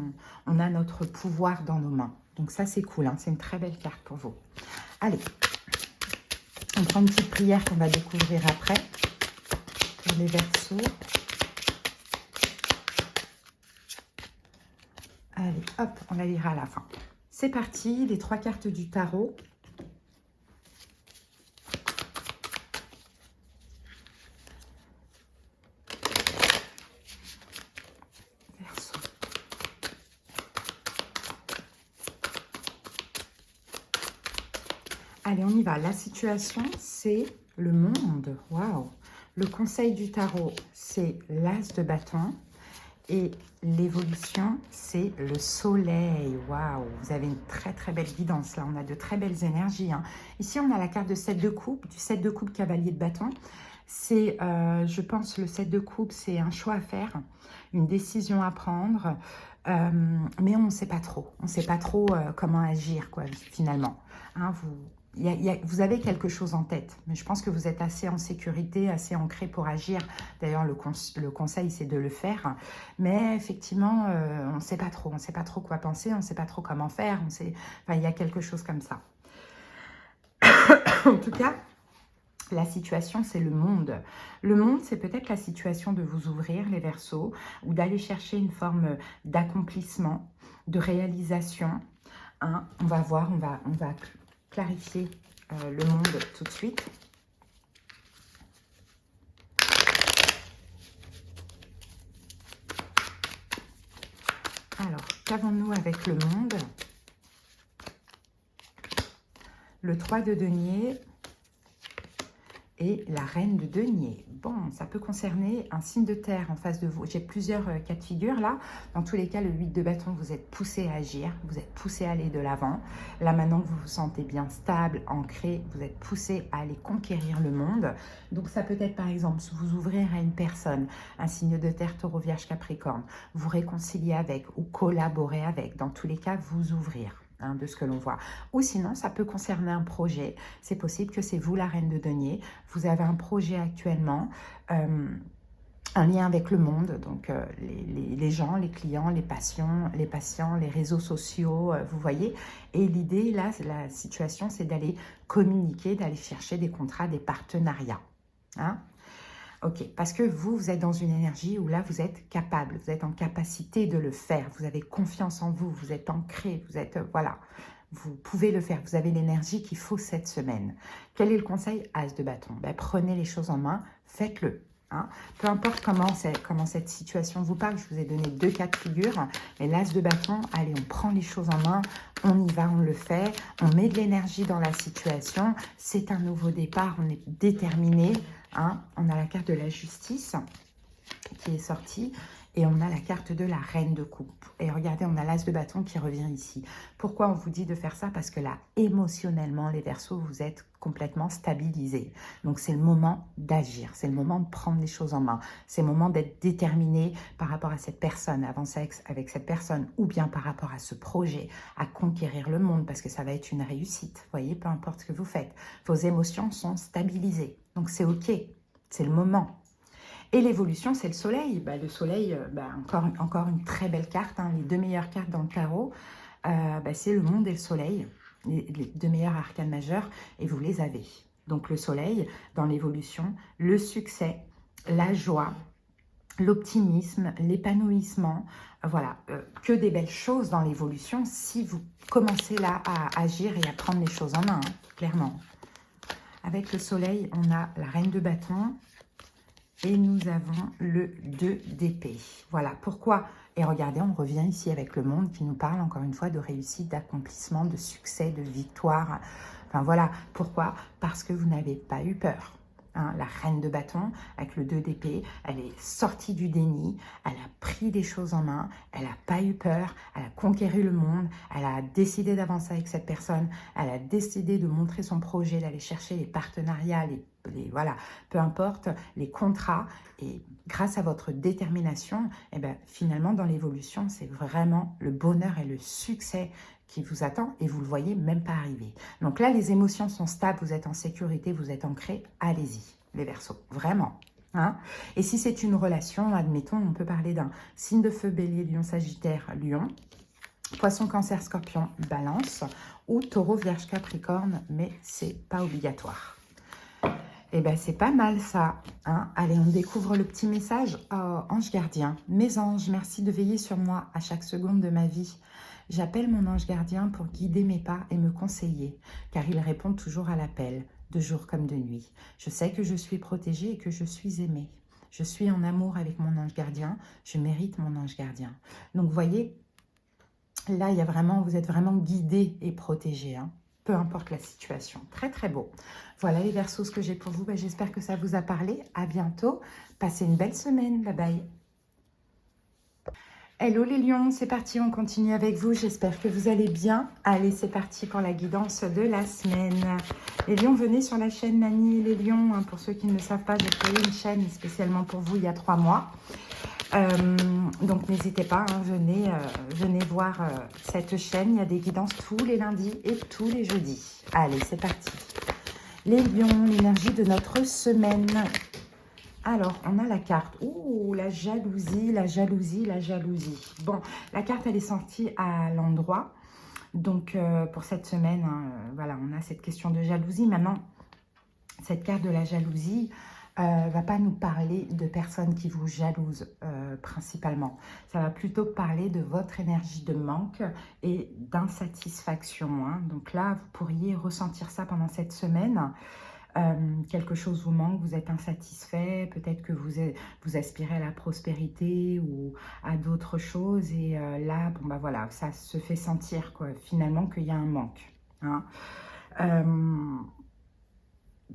on a notre pouvoir dans nos mains. Donc ça c'est cool, hein, c'est une très belle carte pour vous. Allez, on prend une petite prière qu'on va découvrir après pour les Verseaux. Allez, hop, on la lira à la fin. C'est parti, les 3 cartes du tarot. Verseau. Allez, on y va. La situation, c'est le monde. Waouh! Le conseil du tarot, c'est l'as de bâton. Et l'évolution, c'est le soleil. Waouh, vous avez une très très belle guidance. Là, on a de très belles énergies. Hein. Ici, on a la carte de 7 de coupe, du 7 de coupe cavalier de bâton. C'est, je pense, le 7 de coupe, c'est un choix à faire, une décision à prendre. Mais on ne sait pas trop. On ne sait pas trop comment agir, quoi, finalement. Hein, vous avez quelque chose en tête, mais je pense que vous êtes assez en sécurité, assez ancré pour agir. D'ailleurs, le conseil, c'est de le faire. Mais effectivement, on ne sait pas trop. On ne sait pas trop quoi penser, on ne sait pas trop comment faire. Enfin, il y a quelque chose comme ça. En tout cas, la situation, c'est le monde. Le monde, c'est peut-être la situation de vous ouvrir, les Verseaux, ou d'aller chercher une forme d'accomplissement, de réalisation. Hein, on va voir, on va clarifier le monde tout de suite. Alors, qu'avons-nous avec le monde? Le 3 de denier et la reine de denier. Bon, ça peut concerner un signe de terre en face de vous. J'ai plusieurs cas de figure là. Dans tous les cas, le 8 de bâton, vous êtes poussé à agir, vous êtes poussé à aller de l'avant. Là, maintenant que vous vous sentez bien stable, ancré, vous êtes poussé à aller conquérir le monde. Donc, ça peut être par exemple vous ouvrir à une personne, un signe de terre, taureau, vierge, capricorne, vous réconcilier avec ou collaborer avec. Dans tous les cas, vous ouvrir. Hein, de ce que l'on voit. Ou sinon, ça peut concerner un projet. C'est possible que c'est vous, la reine de denier. Vous avez un projet actuellement, un lien avec le monde, donc les gens, les clients, les patients, les réseaux sociaux, vous voyez. Et l'idée, là, la situation, c'est d'aller communiquer, d'aller chercher des contrats, des partenariats. Hein? Ok, parce que vous êtes dans une énergie où là, vous êtes capable, vous êtes en capacité de le faire, vous avez confiance en vous, vous êtes ancré, vous êtes, voilà, vous pouvez le faire, vous avez l'énergie qu'il faut cette semaine. Quel est le conseil? As de bâton. Ben, prenez les choses en main, faites-le. Hein. Peu importe comment cette situation vous parle, je vous ai donné 2 cas de figure, mais l'as de bâton, allez, on prend les choses en main, on y va, on le fait, on met de l'énergie dans la situation, c'est un nouveau départ, on est déterminé. Hein, on a la carte de la justice. qui est sorti. Et on a la carte de la reine de coupe. Et regardez, on a l'as de bâton qui revient ici. Pourquoi on vous dit de faire ça? Parce que là, émotionnellement, les Verseaux, vous êtes complètement stabilisés. Donc, c'est le moment d'agir. C'est le moment de prendre les choses en main. C'est le moment d'être déterminé par rapport à cette personne, avancer avec cette personne, ou bien par rapport à ce projet, à conquérir le monde, parce que ça va être une réussite. Vous voyez, peu importe ce que vous faites. Vos émotions sont stabilisées. Donc, c'est OK. C'est le moment. Et l'évolution, c'est le soleil. Le soleil, encore une très belle carte. Hein. Les deux meilleures cartes dans le tarot, c'est le monde et le soleil. Les deux meilleurs arcanes majeurs, et vous les avez. Donc le soleil, dans l'évolution, le succès, la joie, l'optimisme, l'épanouissement. Voilà, que des belles choses dans l'évolution si vous commencez là à agir et à prendre les choses en main, hein, clairement. Avec le soleil, on a la reine de bâton. Et nous avons le 2 d'épée. Voilà, pourquoi? Et regardez, on revient ici avec le monde qui nous parle encore une fois de réussite, d'accomplissement, de succès, de victoire. Enfin voilà, pourquoi? Parce que vous n'avez pas eu peur. Hein, la reine de bâton, avec le 2 d'épée, elle est sortie du déni, elle a pris des choses en main, elle n'a pas eu peur, elle a conquéri le monde, elle a décidé d'avancer avec cette personne, elle a décidé de montrer son projet, d'aller chercher les partenariats, voilà, peu importe, les contrats. Et grâce à votre détermination, finalement, dans l'évolution, c'est vraiment le bonheur et le succès qui vous attend et vous ne le voyez même pas arriver. Donc là, les émotions sont stables, vous êtes en sécurité, vous êtes ancrés, allez-y, les Verseaux, vraiment. Hein? Et si c'est une relation, admettons, on peut parler d'un signe de feu, bélier, lion, sagittaire, lion, poisson, cancer, scorpion, balance, ou taureau, vierge, capricorne, mais c'est pas obligatoire. Eh bien, c'est pas mal ça. Hein. Allez, on découvre le petit message. Oh, ange gardien, mes anges, merci de veiller sur moi à chaque seconde de ma vie. J'appelle mon ange gardien pour guider mes pas et me conseiller, car il répond toujours à l'appel, de jour comme de nuit. Je sais que je suis protégée et que je suis aimée. Je suis en amour avec mon ange gardien. Je mérite mon ange gardien. Donc, vous voyez, là, vous êtes vraiment guidé et protégé, hein. Peu importe la situation. Très, très beau. Voilà les Verseaux, ce que j'ai pour vous. J'espère que ça vous a parlé. À bientôt. Passez une belle semaine. Bye bye. Hello les lions, c'est parti, on continue avec vous. J'espère que vous allez bien. Allez, c'est parti pour la guidance de la semaine. Les lions, venez sur la chaîne Nani et les lions. Hein, pour ceux qui ne le savent pas, j'ai créé une chaîne spécialement pour vous il y a 3 mois. Donc n'hésitez pas, hein, venez voir cette chaîne. Il y a des guidances tous les lundis et tous les jeudis. Allez, c'est parti. Les lions, l'énergie de notre semaine. Alors, on a la carte. Ouh, la jalousie, la jalousie, la jalousie. Bon, la carte, elle est sortie à l'endroit. Donc, pour cette semaine, hein, voilà, on a cette question de jalousie. Maintenant, cette carte de la jalousie va pas nous parler de personnes qui vous jalousent principalement. Ça va plutôt parler de votre énergie de manque et d'insatisfaction. Hein. Donc là, vous pourriez ressentir ça pendant cette semaine. Quelque chose vous manque, vous êtes insatisfait, peut-être que vous aspirez à la prospérité ou à d'autres choses. Et là, bon, voilà, ça se fait sentir quoi, finalement qu'il y a un manque. Hein.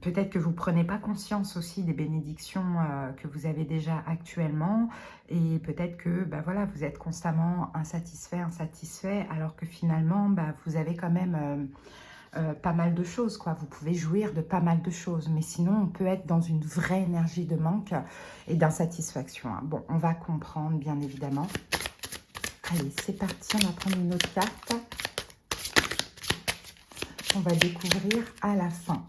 Peut-être que vous ne prenez pas conscience aussi des bénédictions que vous avez déjà actuellement et peut-être que voilà, vous êtes constamment insatisfait alors que finalement vous avez quand même pas mal de choses. Quoi. Vous pouvez jouir de pas mal de choses mais sinon on peut être dans une vraie énergie de manque et d'insatisfaction. Hein. Bon, on va comprendre bien évidemment. Allez, c'est parti, on va prendre une autre carte. On va découvrir à la fin.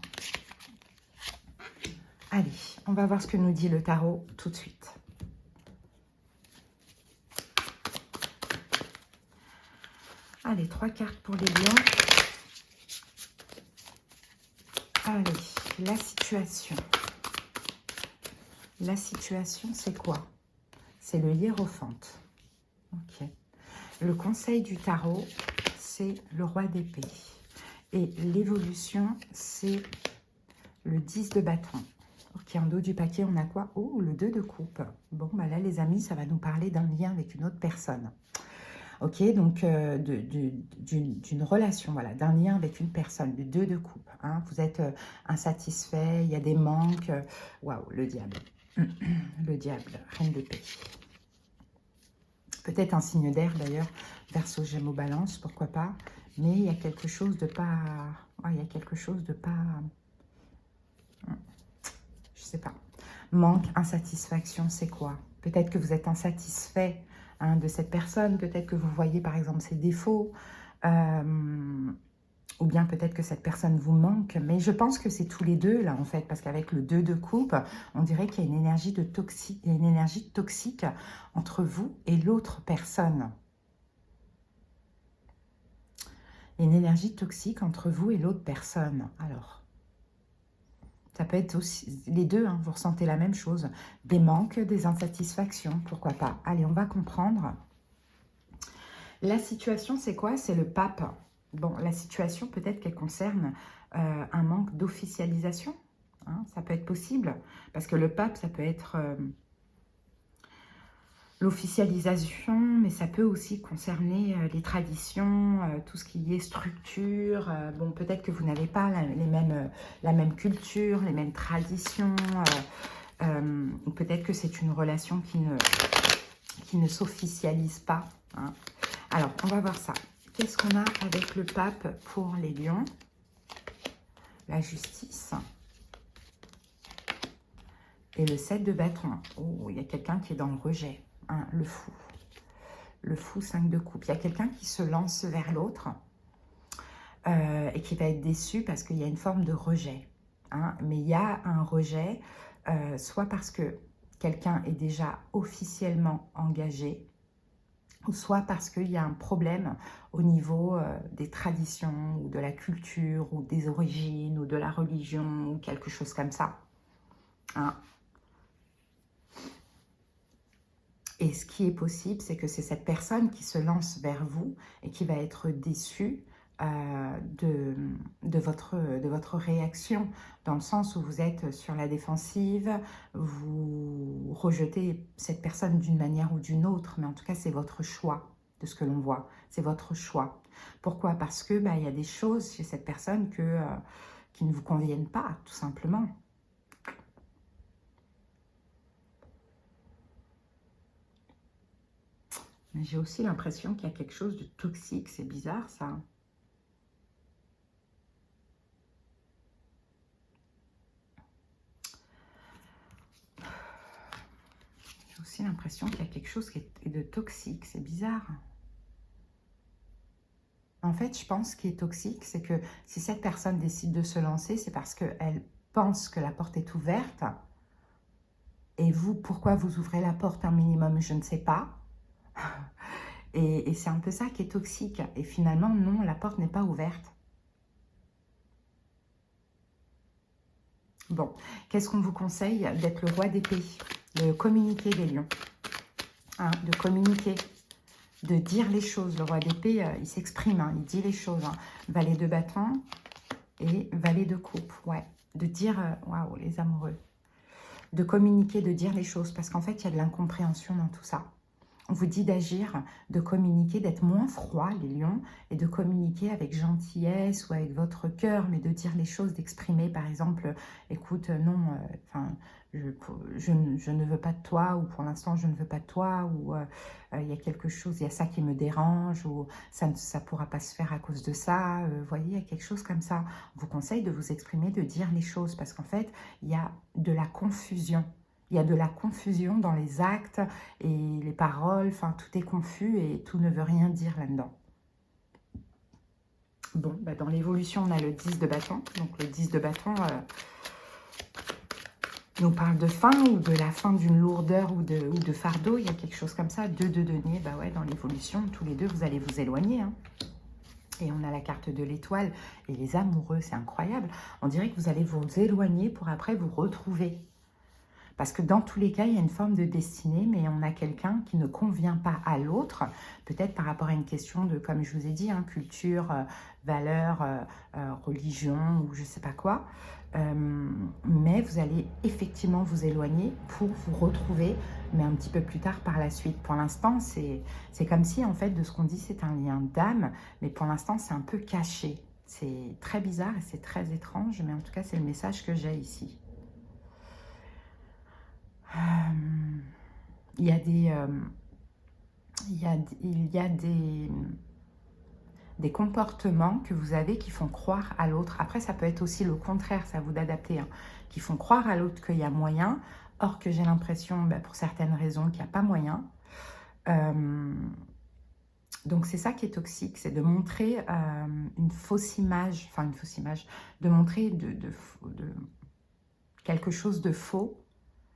Allez, on va voir ce que nous dit le tarot tout de suite. Allez, 3 cartes pour les lions. Allez, la situation. La situation, c'est quoi? C'est le hiérophante. Ok. Le conseil du tarot, c'est le roi d'épée. Et l'évolution, c'est le 10 de bâton. Ok, en dos du paquet, on a quoi? Oh, le 2 de coupe. Bon, là, les amis, ça va nous parler d'un lien avec une autre personne. Ok, donc d'une relation, voilà, d'un lien avec une personne, le 2 de coupe. Hein, vous êtes insatisfait, il y a des manques. Waouh, le diable. Le diable, reine d'épée. Peut-être un signe d'air d'ailleurs, Verseau, Gémeaux, Balance, pourquoi pas. Mais il y a quelque chose de pas... Ouais, il y a quelque chose de pas... Je sais pas. Manque, insatisfaction, c'est quoi? Peut-être que vous êtes insatisfait hein, de cette personne. Peut-être que vous voyez par exemple ses défauts. Ou bien peut-être que cette personne vous manque. Mais je pense que c'est tous les deux là en fait. Parce qu'avec le 2 de coupe, on dirait qu'il y a une énergie de toxique, une énergie toxique entre vous et l'autre personne. Une énergie toxique entre vous et l'autre personne. Alors, ça peut être aussi les deux, hein, vous ressentez la même chose. Des manques, des insatisfactions, pourquoi pas. Allez, on va comprendre. La situation, c'est quoi? C'est le pape. Bon, la situation, peut-être qu'elle concerne un manque d'officialisation. Hein, ça peut être possible. Parce que le pape, ça peut être... l'officialisation, mais ça peut aussi concerner les traditions, tout ce qui est structure. Bon, peut-être que vous n'avez pas la même culture, les mêmes traditions. Ou peut-être que c'est une relation qui ne s'officialise pas. Hein. Alors, on va voir ça. Qu'est-ce qu'on a avec le pape pour les lions? La justice. Et le 7 de bâton. Oh, il y a quelqu'un qui est dans le rejet. Hein, le fou. Le fou, 5 de coupe. Il y a quelqu'un qui se lance vers l'autre et qui va être déçu parce qu'il y a une forme de rejet. Hein, mais il y a un rejet, soit parce que quelqu'un est déjà officiellement engagé, ou soit parce qu'il y a un problème au niveau des traditions, ou de la culture, ou des origines, ou de la religion, ou quelque chose comme ça. Hein. Et ce qui est possible, c'est que c'est cette personne qui se lance vers vous et qui va être déçue de votre réaction, dans le sens où vous êtes sur la défensive, vous rejetez cette personne d'une manière ou d'une autre, mais en tout cas, c'est votre choix de ce que l'on voit. C'est votre choix. Pourquoi? Parce que il y a des choses chez cette personne qui ne vous conviennent pas, tout simplement. J'ai aussi l'impression qu'il y a quelque chose de toxique. C'est bizarre, ça. J'ai aussi l'impression qu'il y a quelque chose qui est de toxique. C'est bizarre. En fait, je pense qu'il est toxique, c'est que si cette personne décide de se lancer, c'est parce qu'elle pense que la porte est ouverte. Et vous, pourquoi vous ouvrez la porte un minimum? Je ne sais pas. Et c'est un peu ça qui est toxique. Et finalement, non, la porte n'est pas ouverte. Bon, qu'est-ce qu'on vous conseille? D'être le roi d'épée, de communiquer les lions. Hein, de communiquer, de dire les choses. Le roi d'épée, il s'exprime, hein, il dit les choses. Hein. Valet de bâton et valet de coupe. Ouais, de dire, waouh, les amoureux. De communiquer, de dire les choses. Parce qu'en fait, il y a de l'incompréhension dans tout ça. On vous dit d'agir, de communiquer, d'être moins froid, les lions, et de communiquer avec gentillesse ou avec votre cœur, mais de dire les choses, d'exprimer, par exemple, écoute, non, je ne veux pas de toi, ou pour l'instant, je ne veux pas de toi, ou il y a quelque chose, il y a ça qui me dérange, ou ça ne pourra pas se faire à cause de ça, vous voyez, il y a quelque chose comme ça. On vous conseille de vous exprimer, de dire les choses, parce qu'en fait, il y a de la confusion. Il y a de la confusion dans les actes et les paroles, enfin tout est confus et tout ne veut rien dire là-dedans. Bon, dans l'évolution, on a le 10 de bâton. Donc le 10 de bâton nous parle de fin ou de la fin d'une lourdeur ou de fardeau. Il y a quelque chose comme ça. 2 de denier, ouais, dans l'évolution, tous les deux, vous allez vous éloigner. Hein. Et on a la carte de l'étoile et les amoureux, c'est incroyable. On dirait que vous allez vous éloigner pour après vous retrouver. Parce que dans tous les cas, il y a une forme de destinée, mais on a quelqu'un qui ne convient pas à l'autre, peut-être par rapport à une question de, comme je vous ai dit, hein, culture, valeur, religion ou je ne sais pas quoi. Mais vous allez effectivement vous éloigner pour vous retrouver, mais un petit peu plus tard par la suite. Pour l'instant, c'est comme si, en fait, de ce qu'on dit, c'est un lien d'âme, mais pour l'instant, c'est un peu caché. C'est très bizarre et c'est très étrange, mais en tout cas, c'est le message que j'ai ici. il y a des comportements que vous avez qui font croire à l'autre. Après, ça peut être aussi le contraire, ça vous d'adapter, hein, qui font croire à l'autre qu'il y a moyen, or que j'ai l'impression, pour certaines raisons, qu'il n'y a pas moyen. Donc, c'est ça qui est toxique, c'est de montrer une fausse image, de montrer de quelque chose de faux.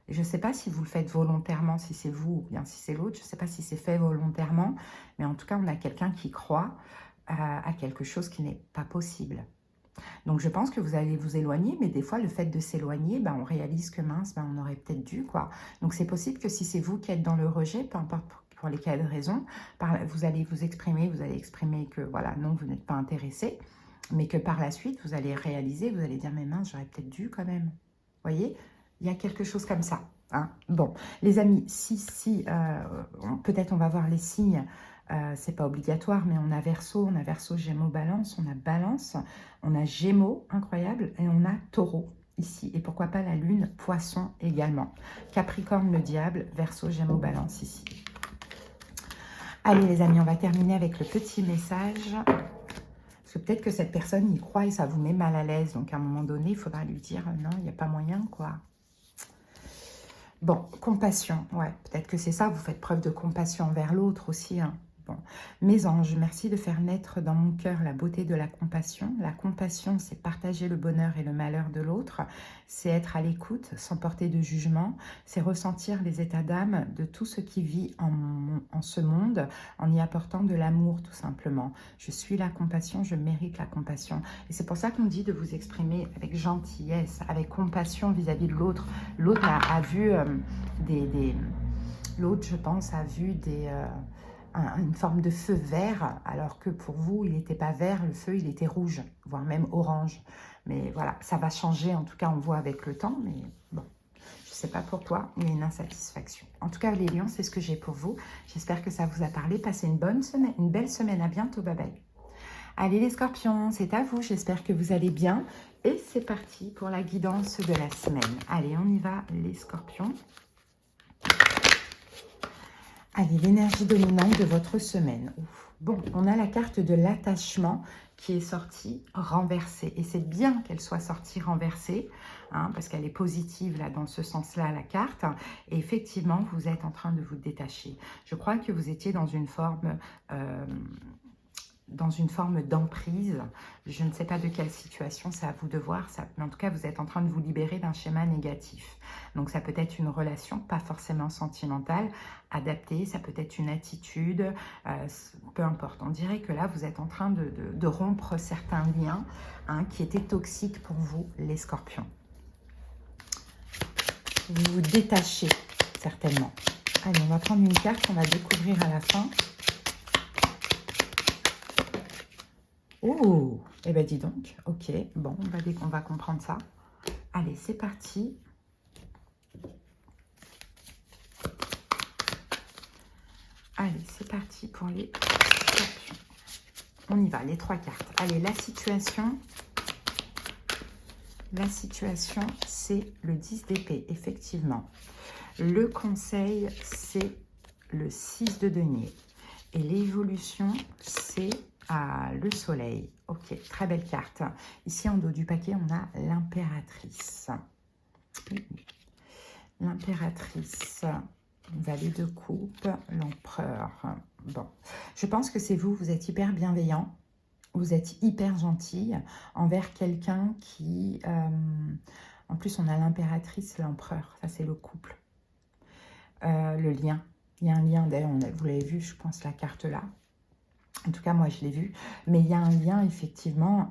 Je ne sais pas si vous le faites volontairement, si c'est vous ou bien si c'est l'autre. Je ne sais pas si c'est fait volontairement, mais en tout cas, on a quelqu'un qui croit à quelque chose qui n'est pas possible. Donc, je pense que vous allez vous éloigner, mais des fois, le fait de s'éloigner, on réalise que mince, on aurait peut-être dû, quoi. Donc, c'est possible que si c'est vous qui êtes dans le rejet, peu importe pour lesquelles raisons, vous allez vous exprimer, que, voilà, non, vous n'êtes pas intéressé, mais que par la suite, vous allez réaliser, vous allez dire, mais mince, j'aurais peut-être dû quand même. Vous voyez ? Il y a quelque chose comme ça. Hein. Bon, les amis, peut-être on va voir les signes. C'est pas obligatoire, mais on a Verseau, Gémeaux, Balance, on a Balance, on a Gémeaux, incroyable, et on a Taureau ici. Et pourquoi pas la Lune, Poisson également. Capricorne, le Diable, Verseau, Gémeaux, Balance ici. Allez les amis, on va terminer avec le petit message. Parce que peut-être que cette personne y croit et ça vous met mal à l'aise. Donc à un moment donné, il faudra lui dire non, il n'y a pas moyen, quoi. Bon, compassion, ouais, peut-être que c'est ça, vous faites preuve de compassion envers l'autre aussi. Hein. Bon. Mes anges, merci de faire naître dans mon cœur la beauté de la compassion. La compassion, c'est partager le bonheur et le malheur de l'autre. C'est être à l'écoute sans porter de jugement. C'est ressentir les états d'âme de tout ce qui vit en ce monde en y apportant de l'amour tout simplement. Je suis la compassion, je mérite la compassion. Et c'est pour ça qu'on dit de vous exprimer avec gentillesse, avec compassion vis-à-vis de l'autre. L'autre a vu L'autre, je pense, a vu une forme de feu vert, alors que pour vous, il n'était pas vert, le feu, il était rouge, voire même orange. Mais voilà, ça va changer, en tout cas, on voit avec le temps, mais bon, je ne sais pas pour toi, mais une insatisfaction. En tout cas, les lions, c'est ce que j'ai pour vous. J'espère que ça vous a parlé. Passez une bonne semaine, une belle semaine. À bientôt, bye bye. Allez les scorpions, c'est à vous. J'espère que vous allez bien. Et c'est parti pour la guidance de la semaine. Allez, on y va, les scorpions. Allez, l'énergie dominante de votre semaine. Ouf. Bon, on a la carte de l'attachement qui est sortie renversée. Et c'est bien qu'elle soit sortie renversée, hein, parce qu'elle est positive là dans ce sens-là, la carte. Et effectivement, vous êtes en train de vous détacher. Je crois que vous étiez dans une forme d'emprise. Je ne sais pas de quelle situation, c'est à vous de voir. Mais en tout cas, vous êtes en train de vous libérer d'un schéma négatif. Donc, ça peut être une relation, pas forcément sentimentale, adaptée. Ça peut être une attitude, peu importe. On dirait que là, vous êtes en train de rompre certains liens qui étaient toxiques pour vous, les scorpions. Vous vous détachez, certainement. Allez, on va prendre une carte qu'on va découvrir à la fin. Oh, eh bien dis donc, ok, bon, on va comprendre ça. Allez, c'est parti. Allez, c'est parti pour les scorpions. On y va, les trois cartes. Allez, la situation, c'est le 10 d'épée, effectivement. Le conseil, c'est le 6 de denier. Et l'évolution, c'est le soleil. Ok, très belle carte. Ici, en dos du paquet, on a l'impératrice. L'impératrice, valet de coupe, l'empereur. Bon, je pense que c'est vous êtes hyper bienveillant. Vous êtes hyper gentil envers quelqu'un qui... en plus, on a l'impératrice, l'empereur. Ça, c'est le couple. Le lien. Il y a un lien, d'ailleurs, vous l'avez vu, je pense, la carte là. En tout cas, moi, je l'ai vu. Mais il y a un lien, effectivement,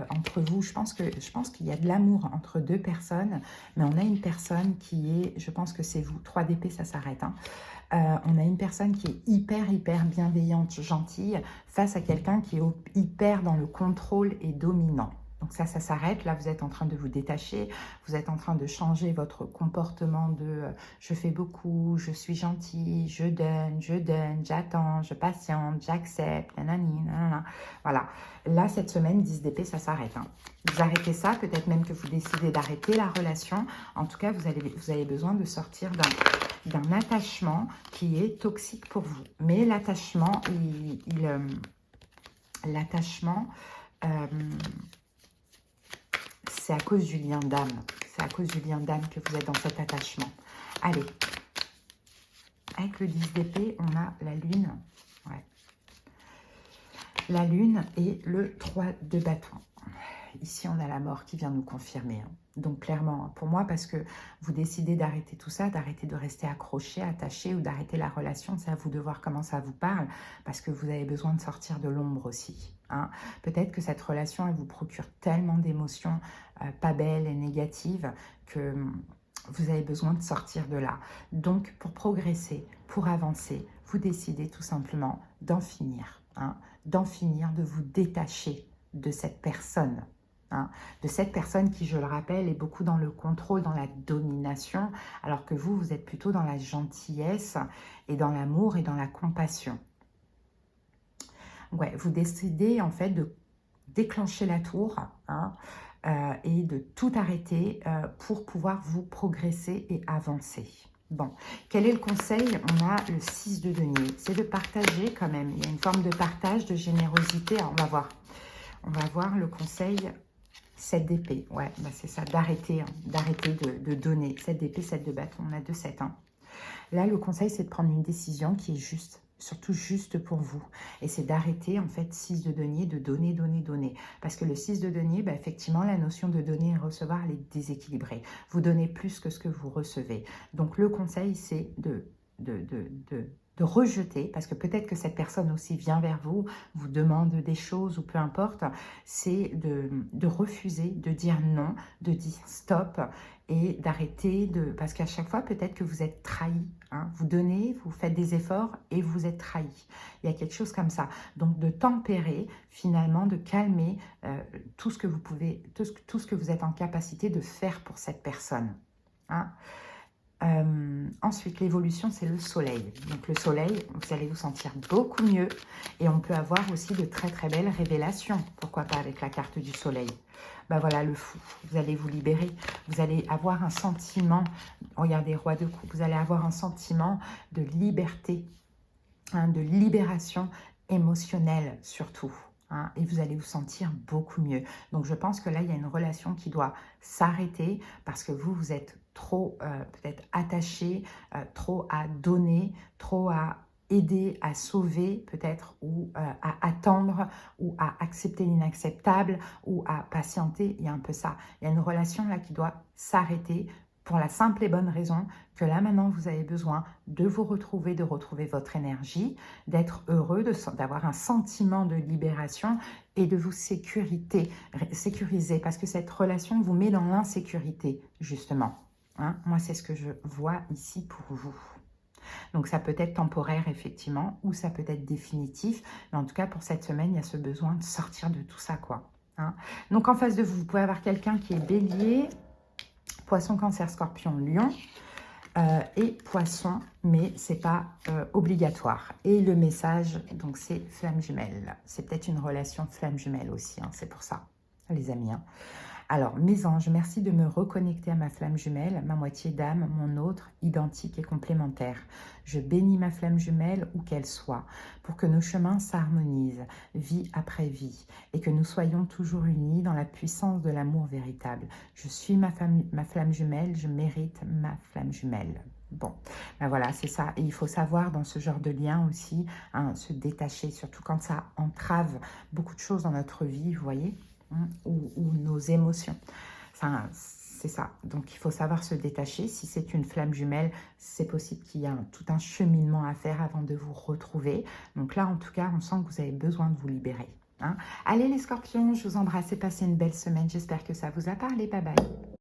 entre vous. Je pense qu'il y a de l'amour entre deux personnes. Mais on a une personne qui est, je pense que c'est vous. 3 d'épée, ça s'arrête. Hein. On a une personne qui est hyper, hyper bienveillante, gentille, face à quelqu'un qui est hyper dans le contrôle et dominant. Donc ça s'arrête. Là, vous êtes en train de vous détacher. Vous êtes en train de changer votre comportement de je fais beaucoup, je suis gentil, je donne, j'attends, je patiente, j'accepte, nanani, nanana. Voilà. Là, cette semaine, 10 d'épée, ça s'arrête. Hein. Vous arrêtez ça, peut-être même que vous décidez d'arrêter la relation. En tout cas, vous avez besoin de sortir d'un attachement qui est toxique pour vous. Mais l'attachement, l'attachement, c'est à cause du lien d'âme. C'est à cause du lien d'âme que vous êtes dans cet attachement. Allez. Avec le 10 d'épée, on a la lune. Ouais. La lune et le 3 de bâton. Ici, on a la mort qui vient nous confirmer. Hein. Donc, clairement, pour moi, parce que vous décidez d'arrêter tout ça, d'arrêter de rester accroché, attaché ou d'arrêter la relation, c'est à vous de voir comment ça vous parle, parce que vous avez besoin de sortir de l'ombre aussi. Hein. Peut-être que cette relation, elle vous procure tellement d'émotions pas belles et négatives que vous avez besoin de sortir de là. Donc, pour progresser, pour avancer, vous décidez tout simplement d'en finir. Hein, d'en finir, de vous détacher de cette personne. Hein, de cette personne qui, je le rappelle, est beaucoup dans le contrôle, dans la domination, alors que vous, vous êtes plutôt dans la gentillesse et dans l'amour et dans la compassion. Ouais, vous décidez en fait de déclencher la tour, hein, et de tout arrêter pour pouvoir vous progresser et avancer. Bon, quel est le conseil? On a le 6 de denier. C'est de partager quand même. Il y a une forme de partage, de générosité. Alors, on va voir. On va voir le conseil 7 d'épée. Ouais, bah c'est ça, d'arrêter de donner. 7 d'épée, 7 de bâton. On a 2 7. Hein. Là, le conseil, c'est de prendre une décision qui est juste, surtout juste pour vous. Et c'est d'arrêter, en fait, 6 de denier, de donner, donner, donner. Parce que le 6 de denier, bah, effectivement, la notion de donner et recevoir, elle est déséquilibrée. Vous donnez plus que ce que vous recevez. Donc, le conseil, c'est de rejeter, parce que peut-être que cette personne aussi vient vers vous, vous demande des choses ou peu importe, c'est de refuser, de dire non, de dire stop et d'arrêter de... Parce qu'à chaque fois, peut-être que vous êtes trahi. Hein, vous donnez, vous faites des efforts et vous êtes trahi. Il y a quelque chose comme ça. Donc, de tempérer, finalement, de calmer tout ce que vous pouvez, tout ce que vous êtes en capacité de faire pour cette personne. Hein. Ensuite, l'évolution, c'est le soleil. Donc, le soleil, vous allez vous sentir beaucoup mieux. Et on peut avoir aussi de très, très belles révélations. Pourquoi pas avec la carte du soleil? Ben voilà, le fou. Vous allez vous libérer. Vous allez avoir un sentiment, regardez, roi de coupe, vous allez avoir un sentiment de liberté, hein, de libération émotionnelle surtout. Hein, et vous allez vous sentir beaucoup mieux. Donc, je pense que là, il y a une relation qui doit s'arrêter parce que vous êtes trop peut-être attaché, trop à donner, trop à aider, à sauver peut-être, ou à attendre, ou à accepter l'inacceptable, ou à patienter. Il y a un peu ça. Il y a une relation là qui doit s'arrêter pour la simple et bonne raison que là maintenant vous avez besoin de vous retrouver, de retrouver votre énergie, d'être heureux, d'avoir un sentiment de libération et de vous sécuriser parce que cette relation vous met dans l'insécurité justement. Hein, moi, c'est ce que je vois ici pour vous. Donc, ça peut être temporaire, effectivement, ou ça peut être définitif. Mais en tout cas, pour cette semaine, il y a ce besoin de sortir de tout ça, quoi. Hein. Donc, en face de vous, vous pouvez avoir quelqu'un qui est bélier, poisson, cancer, scorpion, lion et poisson, mais ce n'est pas obligatoire. Et le message, donc, c'est flamme jumelle. C'est peut-être une relation flamme jumelle aussi, hein, c'est pour ça, les amis. Hein. Alors, mes anges, merci de me reconnecter à ma flamme jumelle, ma moitié d'âme, mon autre, identique et complémentaire. Je bénis ma flamme jumelle où qu'elle soit, pour que nos chemins s'harmonisent, vie après vie, et que nous soyons toujours unis dans la puissance de l'amour véritable. Je suis ma flamme jumelle, je mérite ma flamme jumelle. Bon, ben voilà, c'est ça. Et il faut savoir dans ce genre de lien aussi, hein, se détacher, surtout quand ça entrave beaucoup de choses dans notre vie, vous voyez, ou nos émotions. C'est ça. Donc, il faut savoir se détacher. Si c'est une flamme jumelle, c'est possible qu'il y ait tout un cheminement à faire avant de vous retrouver. Donc là, en tout cas, on sent que vous avez besoin de vous libérer. Hein. Allez les scorpions, je vous embrasse et passez une belle semaine. J'espère que ça vous a parlé. Bye bye.